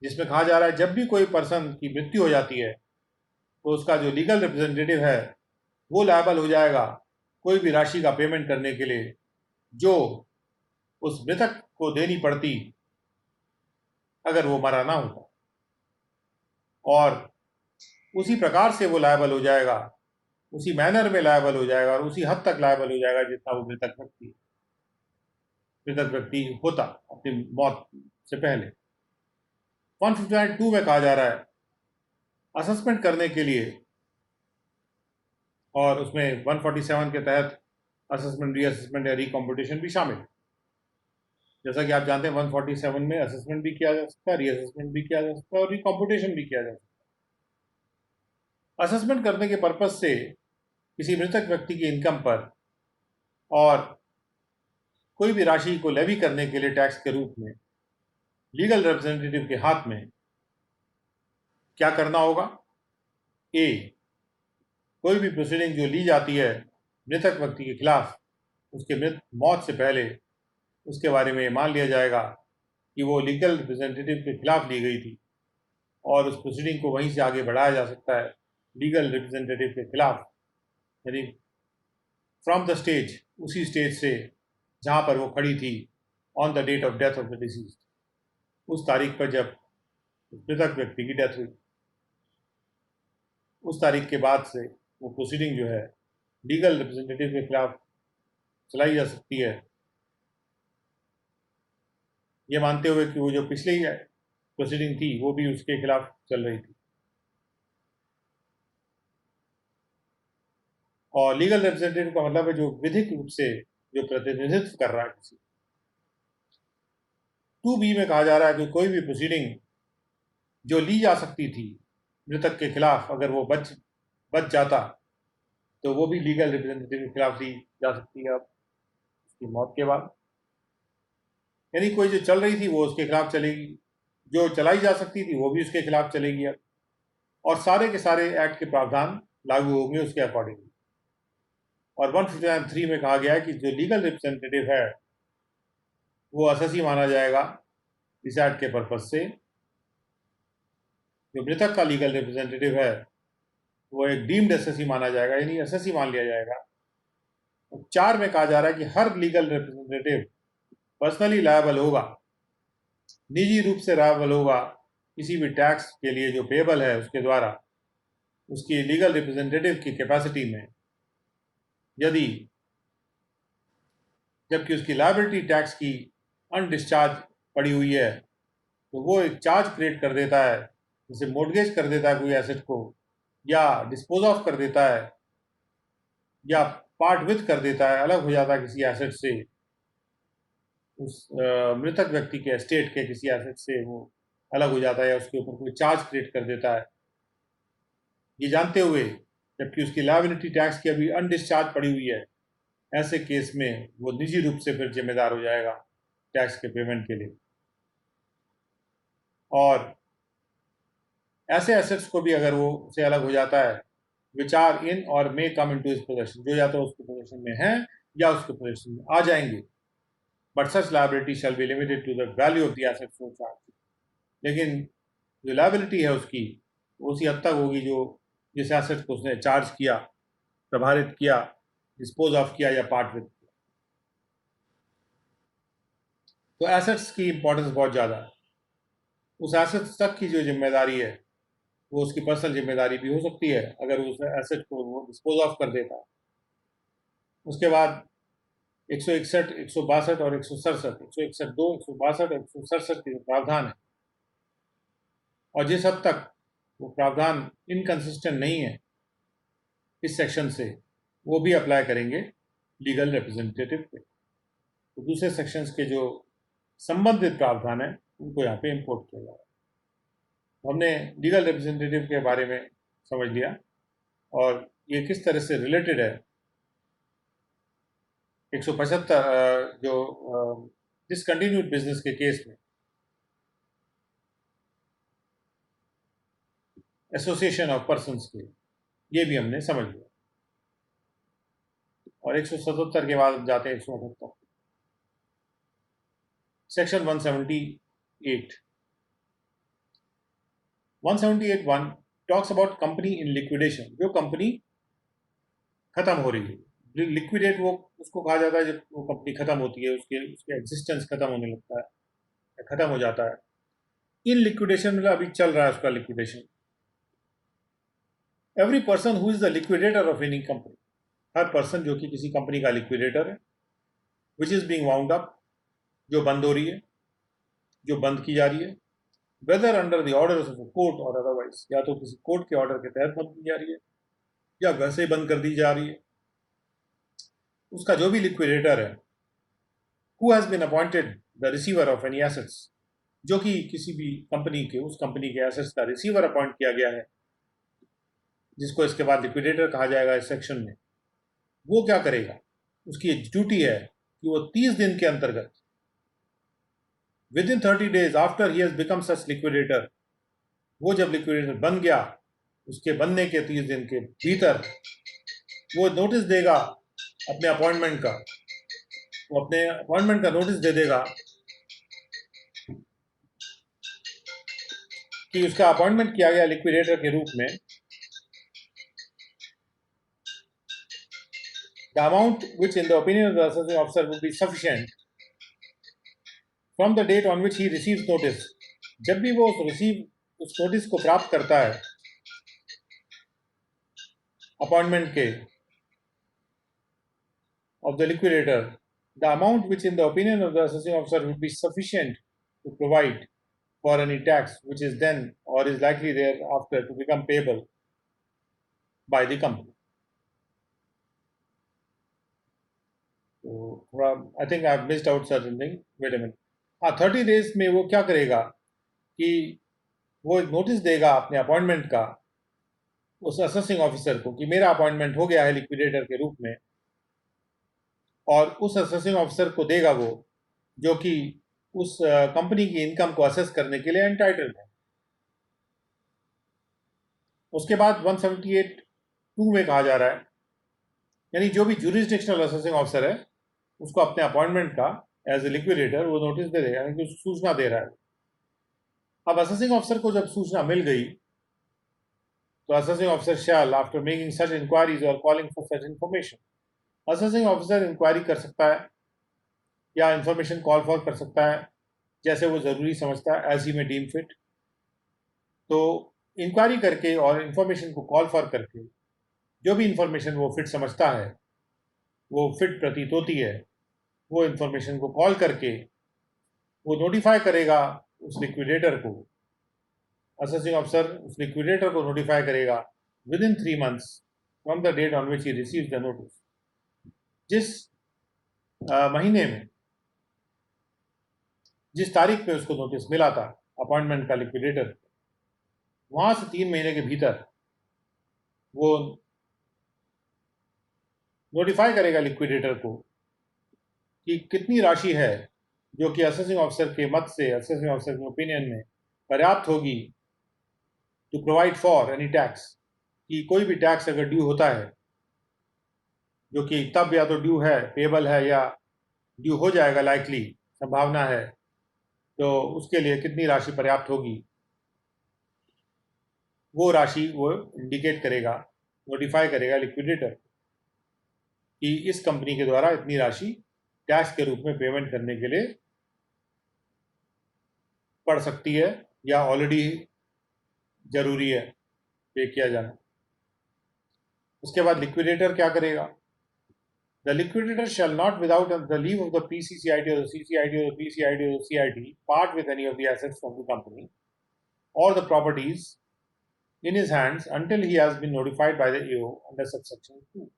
जिसमें कहा जा रहा है जब भी कोई पर्सन की मृत्यु हो जाती है तो उसका जो लीगल रिप्रेजेंटेटिव है वो लायबल हो जाएगा कोई भी राशि का पेमेंट करने के लिए जो उस मृतक को देनी पड़ती अगर वो मरा ना होता, और उसी प्रकार से वो लायबल हो जाएगा, उसी मैनर में लायबल हो जाएगा और उसी हद तक लायबल हो जाएगा जितना वो मृतक व्यक्ति होता अपनी मौत से पहले। 159(2) में कहा जा रहा है असेसमेंट करने के लिए, और उसमें 147 के तहत असेसमेंट, रीअसेसमेंट या रिकम्पुटेशन भी शामिल है। जैसा कि आप जानते हैं 147 में असेसमेंट भी किया जा सकता है, रीअसेसमेंट भी किया जा सकता है और रिकम्पुटेशन भी किया जा सकता है। असेसमेंट करने के पर्पज से किसी मृतक व्यक्ति की इनकम पर और कोई भी राशि को लेवी करने के लिए टैक्स के रूप में लीगल रिप्रेजेंटेटिव के हाथ में क्या करना होगा। ए, कोई भी प्रोसीडिंग जो ली जाती है मृतक व्यक्ति के खिलाफ उसके मौत से पहले, उसके बारे में मान लिया जाएगा कि वो लीगल रिप्रेजेंटेटिव के खिलाफ ली गई थी और उस प्रोसीडिंग को वहीं से आगे बढ़ाया जा सकता है लीगल रिप्रेजेंटेटिव के खिलाफ, यानी फ्रॉम द स्टेज, उसी स्टेज से जहाँ पर वो खड़ी थी on the date of death of the deceased, उस तारीख पर जब मृतक व्यक्ति की डेथ हुई, उस तारीख के बाद से वो प्रोसीडिंग जो है लीगल रिप्रेजेंटेटिव के खिलाफ चलाई जा सकती है, ये मानते हुए कि वो जो पिछली प्रोसीडिंग थी वो भी उसके खिलाफ चल रही थी। और लीगल रिप्रेजेंटेटिव का मतलब है जो विधिक रूप से जो प्रतिनिधित्व कर रहा है किसी। 2B में कहा जा रहा है कि कोई भी प्रोसीडिंग जो ली जा सकती थी मृतक के खिलाफ, अगर वो बच जाता तो वो भी लीगल रिप्रेजेंटेटिव के खिलाफ ली जा सकती है अब उसकी मौत के बाद। यानी कोई जो चल रही थी वो उसके खिलाफ चलेगी, जो चलाई जा सकती थी वो भी उसके खिलाफ चलेगी अब, और सारे के सारे एक्ट के प्रावधान लागू होंगे उसके अकॉर्डिंग। और 159(3) में कहा गया है कि जो लीगल रिप्रेजेंटेटिव है वो असेसी माना जाएगा इस एक्ट के पर्पज से। जो मृतक का लीगल रिप्रेजेंटेटिव है वो एक डीम्ड असेसी माना जाएगा, यानी असेसी मान लिया जाएगा। 4 में कहा जा रहा है कि हर लीगल रिप्रेजेंटेटिव पर्सनली लायबल होगा, निजी रूप से लायबल होगा किसी भी टैक्स के लिए जो पेबल है उसके द्वारा उसकी लीगल रिप्रेजेंटेटिव की कैपेसिटी में, यदि जबकि उसकी लायबिलिटी टैक्स की अनडिस्चार्ज पड़ी हुई है तो वो एक चार्ज क्रिएट कर देता है जैसे मोर्टगेज कर देता है कोई एसेट को, या डिस्पोज ऑफ कर देता है, या पार्ट विथ कर देता है, अलग हो जाता है किसी एसेट से, उस मृतक व्यक्ति के एस्टेट के किसी एसेट से वो अलग हो जाता है, या उसके ऊपर कोई चार्ज क्रिएट कर देता है, ये जानते हुए जबकि उसकी लायबिलिटी टैक्स की अभी अनडिस्चार्ज पड़ी हुई है, ऐसे केस में वो निजी रूप से फिर जिम्मेदार हो जाएगा टैक्स के पेमेंट के लिए। और ऐसे एसेट्स को भी अगर वो से अलग हो जाता है, विच आर इन और मे कम इनटू हिज पोजेशन, जो या तो उसके पोजेशन में है या उसके पोजेशन में आ जाएंगे, but such liability shall be limited to the value of the asset so charge. लेकिन जो लायबिलिटी है उसकी उसी हद तक होगी जो जिस एसेट को उसने चार्ज किया, प्रभावित किया, डिस्पोज ऑफ किया या पार्ट विथ किया। तो एसेट्स की इंपॉर्टेंस बहुत ज़्यादा है। उस एसेट्स तक की जो जिम्मेदारी है वो उसकी पर्सनल जिम्मेदारी भी हो सकती है अगर उस एसेट को वो डिस्पोज ऑफ कर देता है। उसके बाद 161, 162 और 167, 161, 2, 162 और 167 के जो प्रावधान है, और जिस हद तक वो प्रावधान इनकंसिस्टेंट नहीं है इस सेक्शन से, वो भी अप्लाई करेंगे लीगल रिप्रेजेंटेटिव पे। तो दूसरे सेक्शंस के जो संबंधित प्रावधान है उनको यहाँ पे इंपोर्ट किया जा रहा है। हमने लीगल रिप्रेजेंटेटिव के बारे में समझ लिया और ये किस तरह से रिलेटेड है 175 जो डिसकंटिन्यूड बिजनेस के केस में एसोसिएशन ऑफ पर्सन्स के, ये भी हमने समझ लिया। और 177 के बाद जाते हैं 178, section 178। 178(1) talks about company in liquidation, जो कंपनी खत्म हो रही है। लिक्विडेट वो उसको कहा जाता है जब वो कंपनी खत्म होती है, उसके एग्जिस्टेंस खत्म होने लगता है, खत्म हो जाता है। इन लिक्विडेशन मतलब अभी चल रहा है उसका liquidation. Every person who is the liquidator of any company, her person जो कि किसी कंपनी का लिक्विडेटर है, which is being wound up, जो बंद हो रही है, जो बंद की जा रही है, whether under the order of court और अदरवाइज, या तो किसी कोर्ट के ऑर्डर के तहत बंद की जा रही है या वैसे बंद कर दी जा रही है, उसका जो भी लिक्विडेटर है, who has been appointed the receiver of any assets, जो कि किसी भी कंपनी के उस कंपनी के एसेट्स का रिसीवर अपॉइंट किया गया है, जिसको इसके बाद लिक्विडेटर कहा जाएगा इस सेक्शन में, वो क्या करेगा? उसकी ड्यूटी है कि वो 30 दिन के अंतर्गत, with in 30 days after he has become such liquidator, वो जब लिक्विडेटर बन गया उसके बनने के 30 दिन के भीतर वो नोटिस देगा अपने अपॉइंटमेंट का, वो अपने अपॉइंटमेंट का नोटिस दे देगा कि उसका अपॉइंटमेंट किया गया लिक्विडेटर के रूप में। The amount which in the opinion of the assessing officer would be sufficient from the date on which he receives notice, जब भी वो उस नोटिस को प्राप्त करता है अपॉइंटमेंट के of the liquidator, the amount which in the opinion of the assessing officer would be sufficient to provide for any tax which is then or is likely thereafter to become payable by the company. So I think I've missed out certain thing. Wait a minute. हाँ, 30 days में वो क्या करेगा कि वो एक notice देगा अपने अपॉइंटमेंट का उस असेसिंग ऑफिसर को कि मेरा अपॉइंटमेंट हो गया है लिक्विडेटर के रूप में, और उस असेसिंग ऑफिसर को देगा वो जो कि उस कंपनी की इनकम को असेस करने के लिए एंटाइटल्ड है। उसके बाद 178(2) में कहा जा रहा है, यानी जो भी जुरिस्डिक्शनल असेसिंग ऑफिसर है उसको अपने अपॉइंटमेंट का एज ए लिक्विडेटर वो नोटिस दे देगा, यानी कि सूचना दे रहा है। अब असेसिंग ऑफिसर को जब सूचना मिल गई तो assessing officer shall after making such inquiries और calling for such information, assessing officer inquiry कर सकता है या इंफॉर्मेशन कॉल फॉर कर सकता है जैसे वो ज़रूरी समझता है, एज ही में डीम फिट। तो इंक्वायरी करके और इंफॉर्मेशन को कॉल फॉर करके जो भी इंफॉर्मेशन वो फिट समझता है, वो फिट प्रतीत होती है, वो इंफॉर्मेशन को कॉल करके वो नोटिफाई करेगा उस लिक्विडेटर को असेसिंग ऑफिसर उस लिक्विडेटर को नोटिफाई करेगा within 3 months from the date on which he receives the notice. जिस महीने में, जिस तारीख में उसको नोटिस मिला था अपॉइंटमेंट का लिक्विडेटर, वहां से 3 महीने के भीतर वो नोटिफाई करेगा लिक्विडेटर को कि कितनी राशि है जो कि असेसिंग ऑफिसर के मत से, असेसिंग ऑफिसर के ओपिनियन में पर्याप्त होगी to provide for any tax, कि कोई भी टैक्स अगर ड्यू होता है, जो कि तब या तो ड्यू है, पेबल है, या ड्यू हो जाएगा, लाइकली संभावना है, तो उसके लिए कितनी राशि पर्याप्त होगी, वो राशि वो इंडिकेट करेगा, नोटिफाई करेगा लिक्विडेटर कि इस कंपनी के द्वारा इतनी राशि टैक्स के रूप में पेमेंट करने के लिए पड़ सकती है या ऑलरेडी जरूरी है पे किया जाना। उसके बाद लिक्विडेटर क्या करेगा? The liquidator shall not, without the leave of the PCCIT or the CCIT or the PCIT or the CIT, part with any of the assets of the company or the properties in his hands until he has been notified by the AO under subsection 2.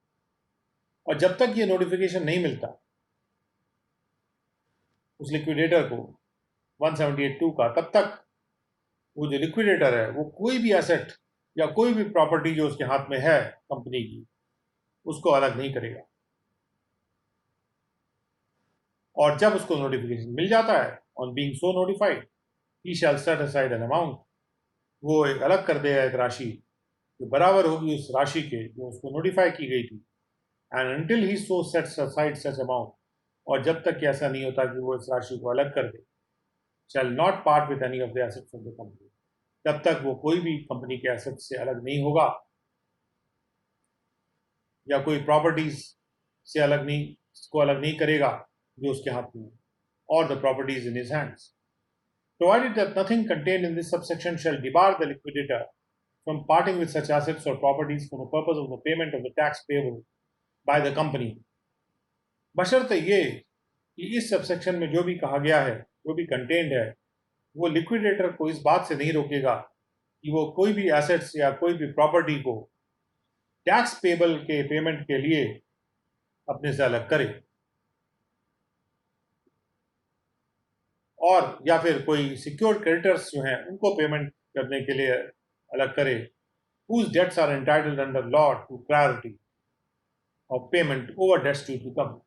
और जब तक ये notification नहीं मिलता उस liquidator को 178(2) का, तब तक वो जो लिक्विडेटर है वो कोई भी एसेट या कोई भी प्रॉपर्टी जो उसके हाथ में है कंपनी की, उसको अलग नहीं करेगा। और जब उसको नोटिफिकेशन मिल जाता है, on being so notified, he shall set aside an amount, वो एक अलग कर देगा एक राशि जो बराबर होगी उस राशि के जो उसको नोटिफाई की गई थी। And until he so sets aside such amount, और जब तक कि ऐसा नहीं होता कि वो इस राशि को अलग कर दे, shall not part with any of the assets of the company, तब तक वो कोई भी कंपनी के एसेट से अलग नहीं होगा या कोई प्रॉपर्टीज से अलग नहीं करेगा जो उसके हाथ में, और the properties in his hands, provided that nothing contained in this subsection shall debar the liquidator from parting with such assets or properties for the purpose of the payment of the tax payable by the company, बशर्ते ये कि इस subsection में जो भी कहा गया है, जो भी कंटेंट है, वो लिक्विडेटर को इस बात से नहीं रोकेगा कि वो कोई भी एसेट्स या कोई भी प्रॉपर्टी को टैक्स पेबल के पेमेंट के लिए अपने से अलग करे, और या फिर कोई सिक्योर्ड क्रेडिटर्स जो हैं उनको पेमेंट करने के लिए अलग करे, whose debts are entitled under law to priority of payment over debts to the company,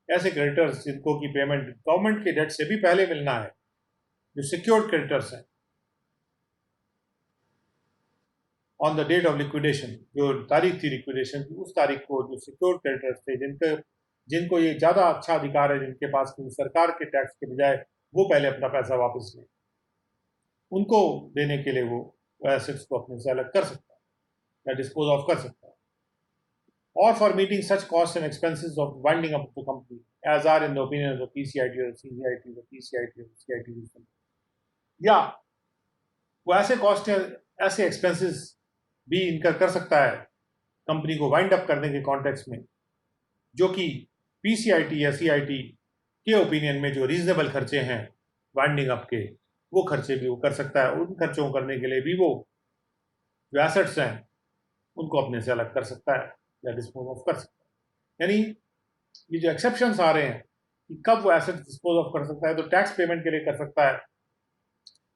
ऐसे क्रेडिटर्स जिनको की पेमेंट गवर्नमेंट के डेट से भी पहले मिलना है, जो सिक्योर्ड क्रेडिटर्स हैं, on the date of liquidation, जो तारीख थी लिक्विडेशन की, उस तारीख को जो सिक्योर्ड क्रेडिटर्स थे, जिनको ये ज़्यादा अच्छा अधिकार है, जिनके पास सरकार के टैक्स के बजाय वो पहले अपना पैसा वापस लें, उनको देने के लिए वो एसेट्स को अपने से अलग कर सकता है या डिस्पोज ऑफ कर सकता है। और for meeting such cost and expenses of winding up the company as are in the opinion of the PCIT और सीसीआईटी और पीसीआईटी और सीआईटी, या वो ऐसे कॉस्ट या ऐसे एक्सपेंसेस भी इनकर कर सकता है कंपनी को वाइंड अप करने के कॉन्टेक्स्ट में, जो कि पीसीआईटी या सीआईटी के ओपिनियन में जो रीजनेबल खर्चे हैं वाइंडिंग अप के, वो खर्चे भी वो कर सकता है। उन खर्चों को करने के लिए भी वो जो एसेट्स हैं उनको अपने से अलग कर सकता है या डिस्पोज ऑफ कर सकता है। यानी ये जो एक्सेप्शंस आ रहे हैं कि कब वो एसेट्स डिस्पोज ऑफ कर सकता है, तो टैक्स पेमेंट के लिए कर सकता है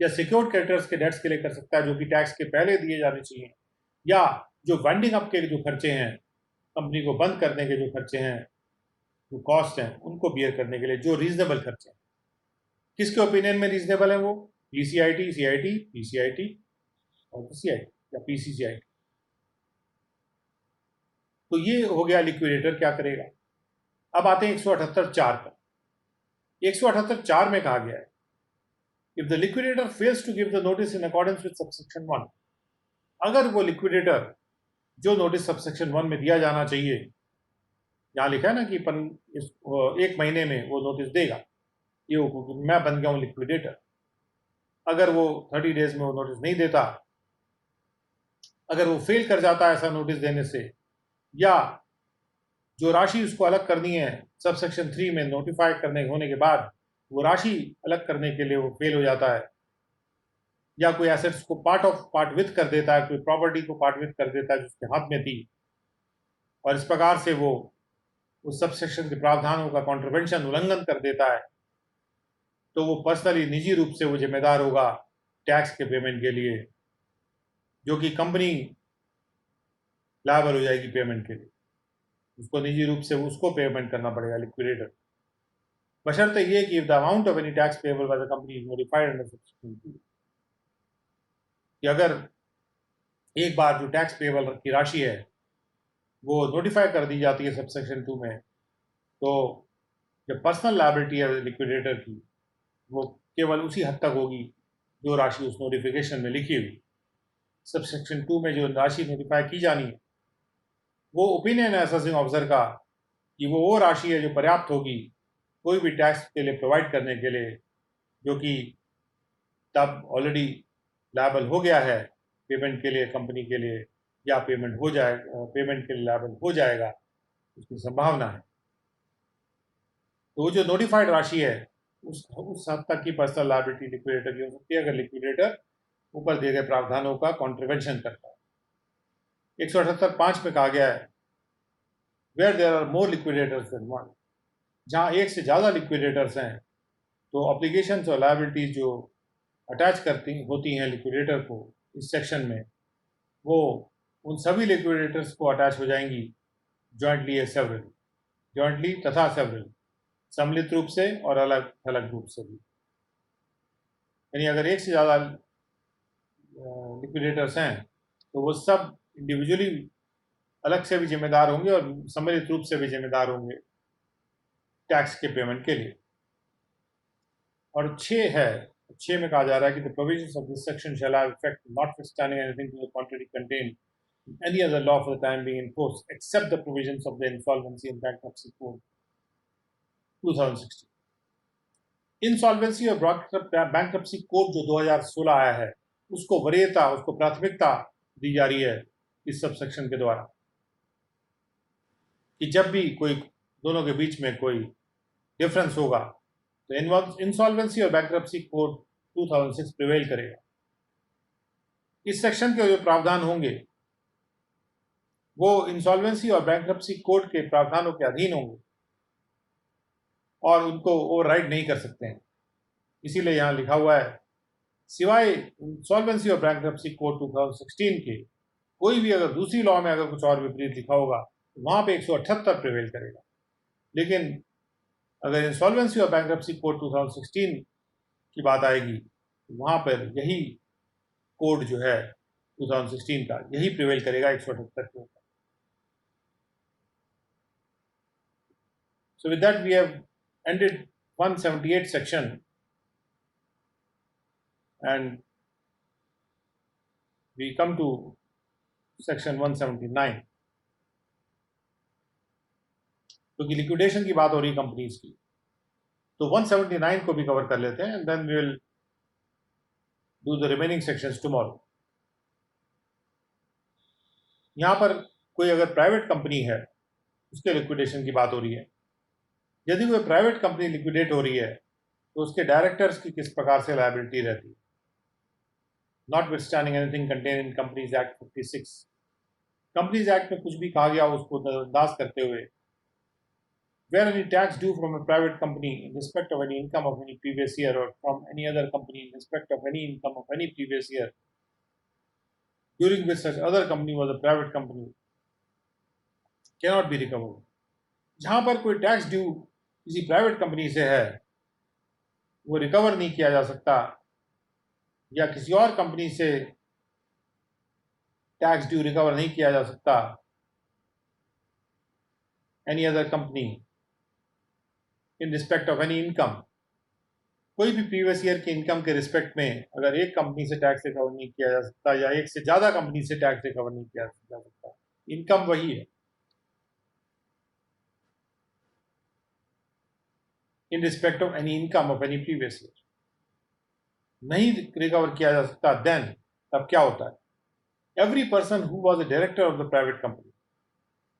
या सिक्योर्ड क्रेडिटर्स के डेट्स के लिए कर सकता है जो कि टैक्स के पहले दिए जाने चाहिए, या जो वाइंडिंग अप के जो खर्चे हैं, कंपनी को बंद करने के जो खर्चे हैं, जो कॉस्ट हैं, उनको बियर करने के लिए जो रीजनेबल खर्चे हैं। किसके ओपिनियन में रीजनेबल है? वो पीसीआईटी, सीआईटी, पीसीआईटी और सीआईटी या पीसीसीआईटी। तो ये हो गया लिक्विडेटर क्या करेगा। अब आते हैं 178(4) पर। 178(4) में कहा गया है, if the liquidator fails to give the notice in accordance with subsection 1, अगर वो लिक्विडेटर जो नोटिस सबसेक्शन 1 में दिया जाना चाहिए, यहाँ लिखा है ना कि 1 महीने में वो नोटिस देगा, ये मैं बन गया हूँ लिक्विडेटर, अगर वो 30 डेज में वो नोटिस नहीं देता, अगर वो फेल कर जाता है ऐसा नोटिस देने से, या जो राशि उसको अलग करनी है सबसेक्शन 3 में नोटिफाई करने होने के बाद वो राशि अलग करने के लिए वो फेल हो जाता है, या कोई एसेट्स को पार्ट विथ कर देता है, कोई प्रॉपर्टी को पार्ट विथ कर देता है जो उसके हाथ में थी, और इस प्रकार से वो उस सबसेक्शन के प्रावधानों का कॉन्ट्रवेंशन उल्लंघन कर देता है, तो वो पर्सनली निजी रूप से वो जिम्मेदार होगा टैक्स के पेमेंट के लिए, जो कि कंपनी लायबल हो जाएगी पेमेंट के लिए। उसको निजी रूप से उसको पेमेंट करना पड़ेगा, लिक्विडेटर, बशर्ते ये कि the amount of any tax payable by the company is notified under section 2, कि अगर एक बार जो टैक्स पेएबल की राशि है वो नोटिफाई कर दी जाती है सबसेक्शन 2 में, तो जो पर्सनल लायबिलिटी है लिक्विडेटर की वो केवल उसी हद तक होगी जो राशि उस नोटिफिकेशन में लिखी हुई। सबसेक्शन 2 में जो राशि नोटिफाई की जानी है वो ओपिनियन है असेसिंग ऑफिसर का कि वो राशि है जो पर्याप्त होगी कोई भी टैक्स के लिए प्रोवाइड करने के लिए, जो कि तब ऑलरेडी लायबल हो गया है पेमेंट के लिए कंपनी के लिए, या पेमेंट के लिए लायबल हो जाएगा, उसकी संभावना है। तो वो जो नोटिफाइड राशि है उस हद तक की पर्सनल लायबिलिटी लिक्विडेटर की हो सकती है अगर लिक्विडेटर ऊपर दिए गए प्रावधानों का कॉन्ट्रवेंशन करता है। 178(5) में कहा गया है where there are more liquidators than one, जहाँ एक से ज़्यादा लिक्विडेटर्स हैं तो ऑब्लिगेशंस और लायबिलिटीज जो अटैच होती हैं लिक्विडेटर को इस सेक्शन में, वो उन सभी लिक्विडेटर्स को अटैच हो जाएंगी जॉइंटली सेवरली, जॉइंटली तथा सेवरली, सम्मिलित रूप से और अलग अलग रूप से भी। यानी अगर एक से ज़्यादा लिक्विडेटर्स हैं तो वो सब इंडिविजुअली अलग से भी जिम्मेदार होंगे और सम्मिलित रूप से भी जिम्मेदार होंगे टैक्स के पेमेंट के लिए। और 6 में कहा जा रहा है कि the provisions of this section shall have effect notwithstanding anything to the contrary contained in any other law for the time being in force except the provisions of the Insolvency and Bankruptcy Code 2016. Insolvency और bankruptcy code जो 2016 आया है उसको वरीयता, उसको प्राथमिकता दी जा रही है इस सबसेक्शन के द्वारा, कि जब भी कोई दोनों के बीच में कोई डिफरेंस होगा तो इंसॉल्वेंसी और बैंक्रप्सी कोड 2006 प्रिवेल करेगा। इस सेक्शन के जो प्रावधान होंगे वो इंसॉल्वेंसी और बैंक्रप्सी कोड के प्रावधानों के अधीन होंगे और उनको ओवरराइड नहीं कर सकते हैं। इसीलिए यहाँ लिखा हुआ है सिवाय इंसॉल्वेंसी और बैंक्रप्सी कोड 2016 के कोई भी अगर दूसरी लॉ में अगर कुछ और विपरीत लिखा होगा तो वहाँ पे 178 प्रिवेल करेगा, लेकिन अगर इंसॉल्वेंसी और बैंक्रप्सी कोड 2016 की बात आएगी तो वहाँ पर यही कोड जो है 2016 का यही प्रिवेल करेगा 178 के ऊपर। So with that we have ended 178 section and we come to section 179, क्योंकि लिक्विडेशन की बात हो रही कंपनीज की, तो 179 को भी कवर कर लेते हैं and then we will do the remaining sections tomorrow. यहाँ पर कोई अगर प्राइवेट कंपनी है उसके लिक्विडेशन की बात हो रही है। यदि कोई प्राइवेट कंपनी लिक्विडेट हो रही है तो उसके डायरेक्टर्स की किस प्रकार से लायबिलिटी रहती है। Notwithstanding anything contain in companies act 56, companies act में कुछ भी कहा गया उसको नजरअंदाज करते हुए, where any tax due from a private company in respect of any income of any previous year or from any other company in respect of any income of any previous year during which such other company was a private company cannot be recovered। जहाँ पर कोई tax due किसी private company से है वो recover नहीं किया जा सकता, या किसी और कंपनी से टैक्स ड्यू रिकवर नहीं किया जा सकता, any other company in respect of any income, कोई भी प्रीवियस ईयर के इनकम के रिस्पेक्ट में अगर एक कंपनी से टैक्स रिकवर नहीं किया जा सकता या एक से ज्यादा कंपनी से टैक्स रिकवर नहीं किया जा सकता, इनकम वही है, in respect of any income of any previous year नहीं रिकवर किया जा सकता, देन तब क्या होता है, every person who was a director of the private company,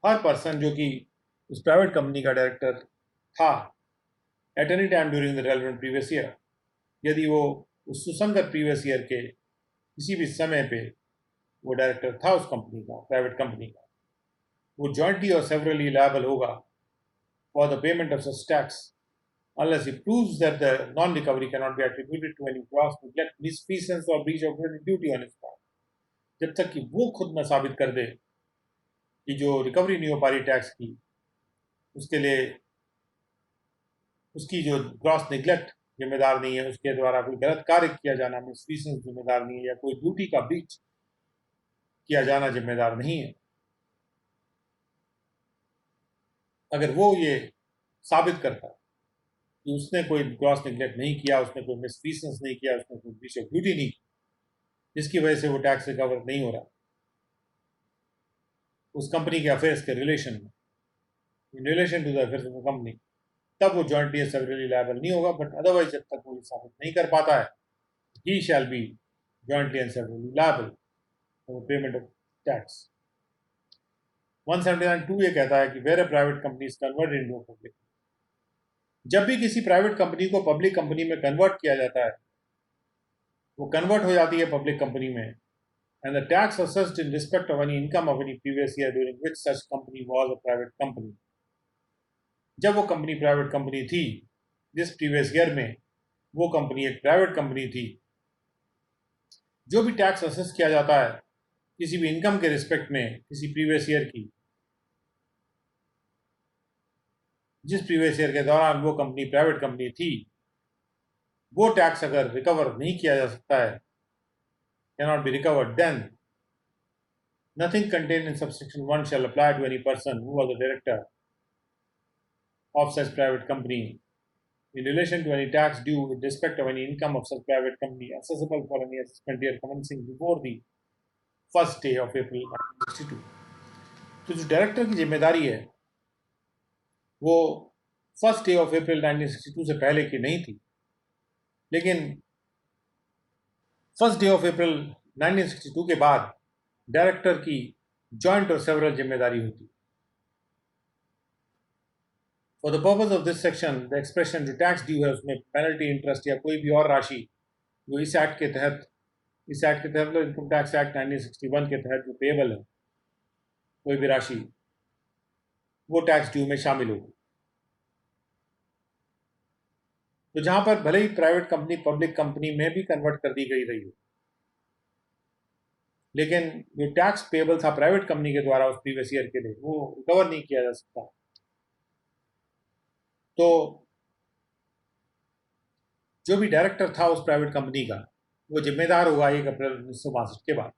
her person जो कि उस प्राइवेट कंपनी का डायरेक्टर था at any time during the relevant previous year, यदि वो उस सुसंगत प्रीवियस ईयर के किसी भी समय पे वो डायरेक्टर था उस कंपनी का, प्राइवेट कंपनी का, वो जॉइंटली और सेवरली लायबल होगा for the payment of such tax unless he proves that the non-recovery cannot be attributed to any gross neglect, misfeasance or breach of duty on his part. जब तक कि वो खुद न साबित कर दे कि जो रिकवरी नहीं हो पा रही टैक्स की, उसके लिए उसकी जो ग्रॉस निगलेक्ट जिम्मेदार नहीं है, उसके द्वारा कोई गलत कार्य किया जाना मिसफीसेंस जिम्मेदार नहीं है, या कोई ड्यूटी का ब्रीच किया जाना जिम्मेदार नहीं है, अगर वो ये साबित करता कि उसने कोई ग्रॉस निगलेक्ट नहीं किया, उसने कोई मिसफीसेंस नहीं किया, उसने कोई ब्रीच ऑफ ड्यूटी नहीं की, जिसकी वजह से वो टैक्स रिकवर नहीं हो रहा उस कंपनी के अफेयर्स के रिलेशन में, in relation to the affairs of the company, तब वो जॉइंटली एंड सेवरली लायबल नहीं होगा. बट अदरवाइज जब तक वो ये साबित नहीं कर पाता है, he shall be jointly and severally liable for payment of tax. 179(2) ये कहता है कि where a private company is converted into public, जब भी किसी प्राइवेट कंपनी को पब्लिक कंपनी में कन्वर्ट किया जाता है, वो कन्वर्ट हो जाती है पब्लिक कंपनी में, and the tax assessed in respect of any income of any previous year during which such company was a private company. जब वो कंपनी प्राइवेट कंपनी थी, जिस प्रीवियस ईयर में वो कंपनी एक प्राइवेट कंपनी थी, जो भी टैक्स असेस किया जाता है किसी भी इनकम के रिस्पेक्ट में किसी प्रीवियस ईयर की, जिस प्रीवियस ईयर के दौरान वो कंपनी प्राइवेट कंपनी थी, वो टैक्स अगर रिकवर नहीं किया जा सकता है, cannot be recovered, then nothing contained in subsection 1 shall apply to any person who was the director of such private company in relation to any tax due with respect of any income of such private company accessible for any assessment year commencing before the first day of April 1962. तो जो director की जिम्मेदारी है वो first day of April 1962 से पहले की नहीं थी, लेकिन फर्स्ट डे ऑफ अप्रैल 1962 के बाद डायरेक्टर की जॉइंट और सेवरल जिम्मेदारी होती. For the purpose of this section the expression जो टैक्स ड्यू है उसमें पेनल्टी, इंटरेस्ट या कोई भी और राशि जो इस एक्ट के तहत इनकम टैक्स एक्ट 1961 के तहत जो पेएबल है, कोई भी राशि वो टैक्स ड्यू में शामिल होगी. तो जहां पर भले ही प्राइवेट कंपनी पब्लिक कंपनी में भी कन्वर्ट कर दी गई रही हो, लेकिन जो टैक्स पेएबल था प्राइवेट कंपनी के द्वारा उस प्रीवियस ईयर के लिए, वो रिकवर नहीं किया जा सकता. तो जो भी डायरेक्टर था उस प्राइवेट कंपनी का, वो जिम्मेदार होगा 1 अप्रैल 1962 के बाद.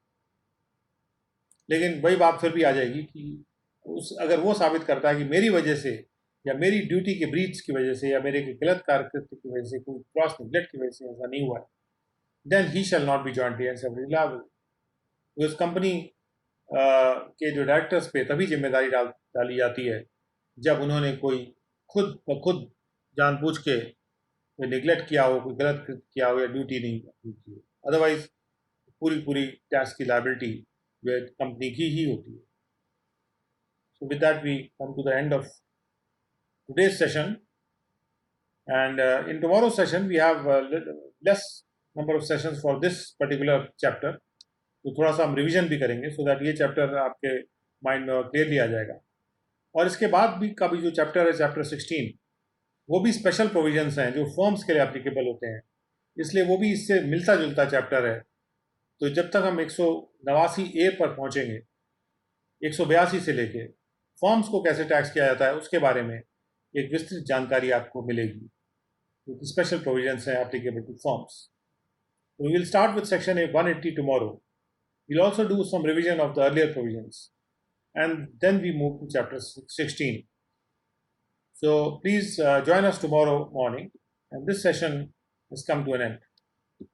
लेकिन वही बात फिर भी आ जाएगी कि अगर वो साबित करता है कि मेरी वजह से या मेरी ड्यूटी के ब्रीच की वजह से या मेरे गलत कार्यकृत्य की वजह से, कोई क्रॉस निगलेक्ट की वजह से ऐसा नहीं हुआ है, then he shall not be jointly and severally liable. तो इस कंपनी के जो डायरेक्टर्स पे तभी जिम्मेदारी डाली जाती है जब उन्होंने कोई खुद जानबूझ के कोई निगलेक्ट किया हो, कोई गलत किया हो या ड्यूटी नहीं की हो. अदरवाइज पूरी टैक्स की लायबिलिटी जो है कंपनी की ही होती है. So with that we come to the end of today's session, and in tomorrow's session we have less number of sessions for this particular chapter. तो थोड़ा सा हम रिवीजन भी करेंगे सो दैट ये चैप्टर आपके माइंड में क्लियरली आ जाएगा. और इसके बाद भी का भी जो चैप्टर है चैप्टर 16, वो भी स्पेशल प्रोविजंस हैं जो फर्म्स के लिए एप्लीकेबल होते हैं, इसलिए वो भी इससे मिलता जुलता चैप्टर है. तो जब तक हम 189A पर पहुंचेंगे, 182 से लेके फॉर्म्स को कैसे टैक्स किया जाता है उसके बारे में एक विस्तृत जानकारी आपको मिलेगी. तो स्पेशल प्रोविजंस हैं applicable to forms. We will start with section 180 tomorrow. We'll also do some revision of the earlier provisions, and then we move to chapter 16. So please join us tomorrow morning, and this session has come to an end.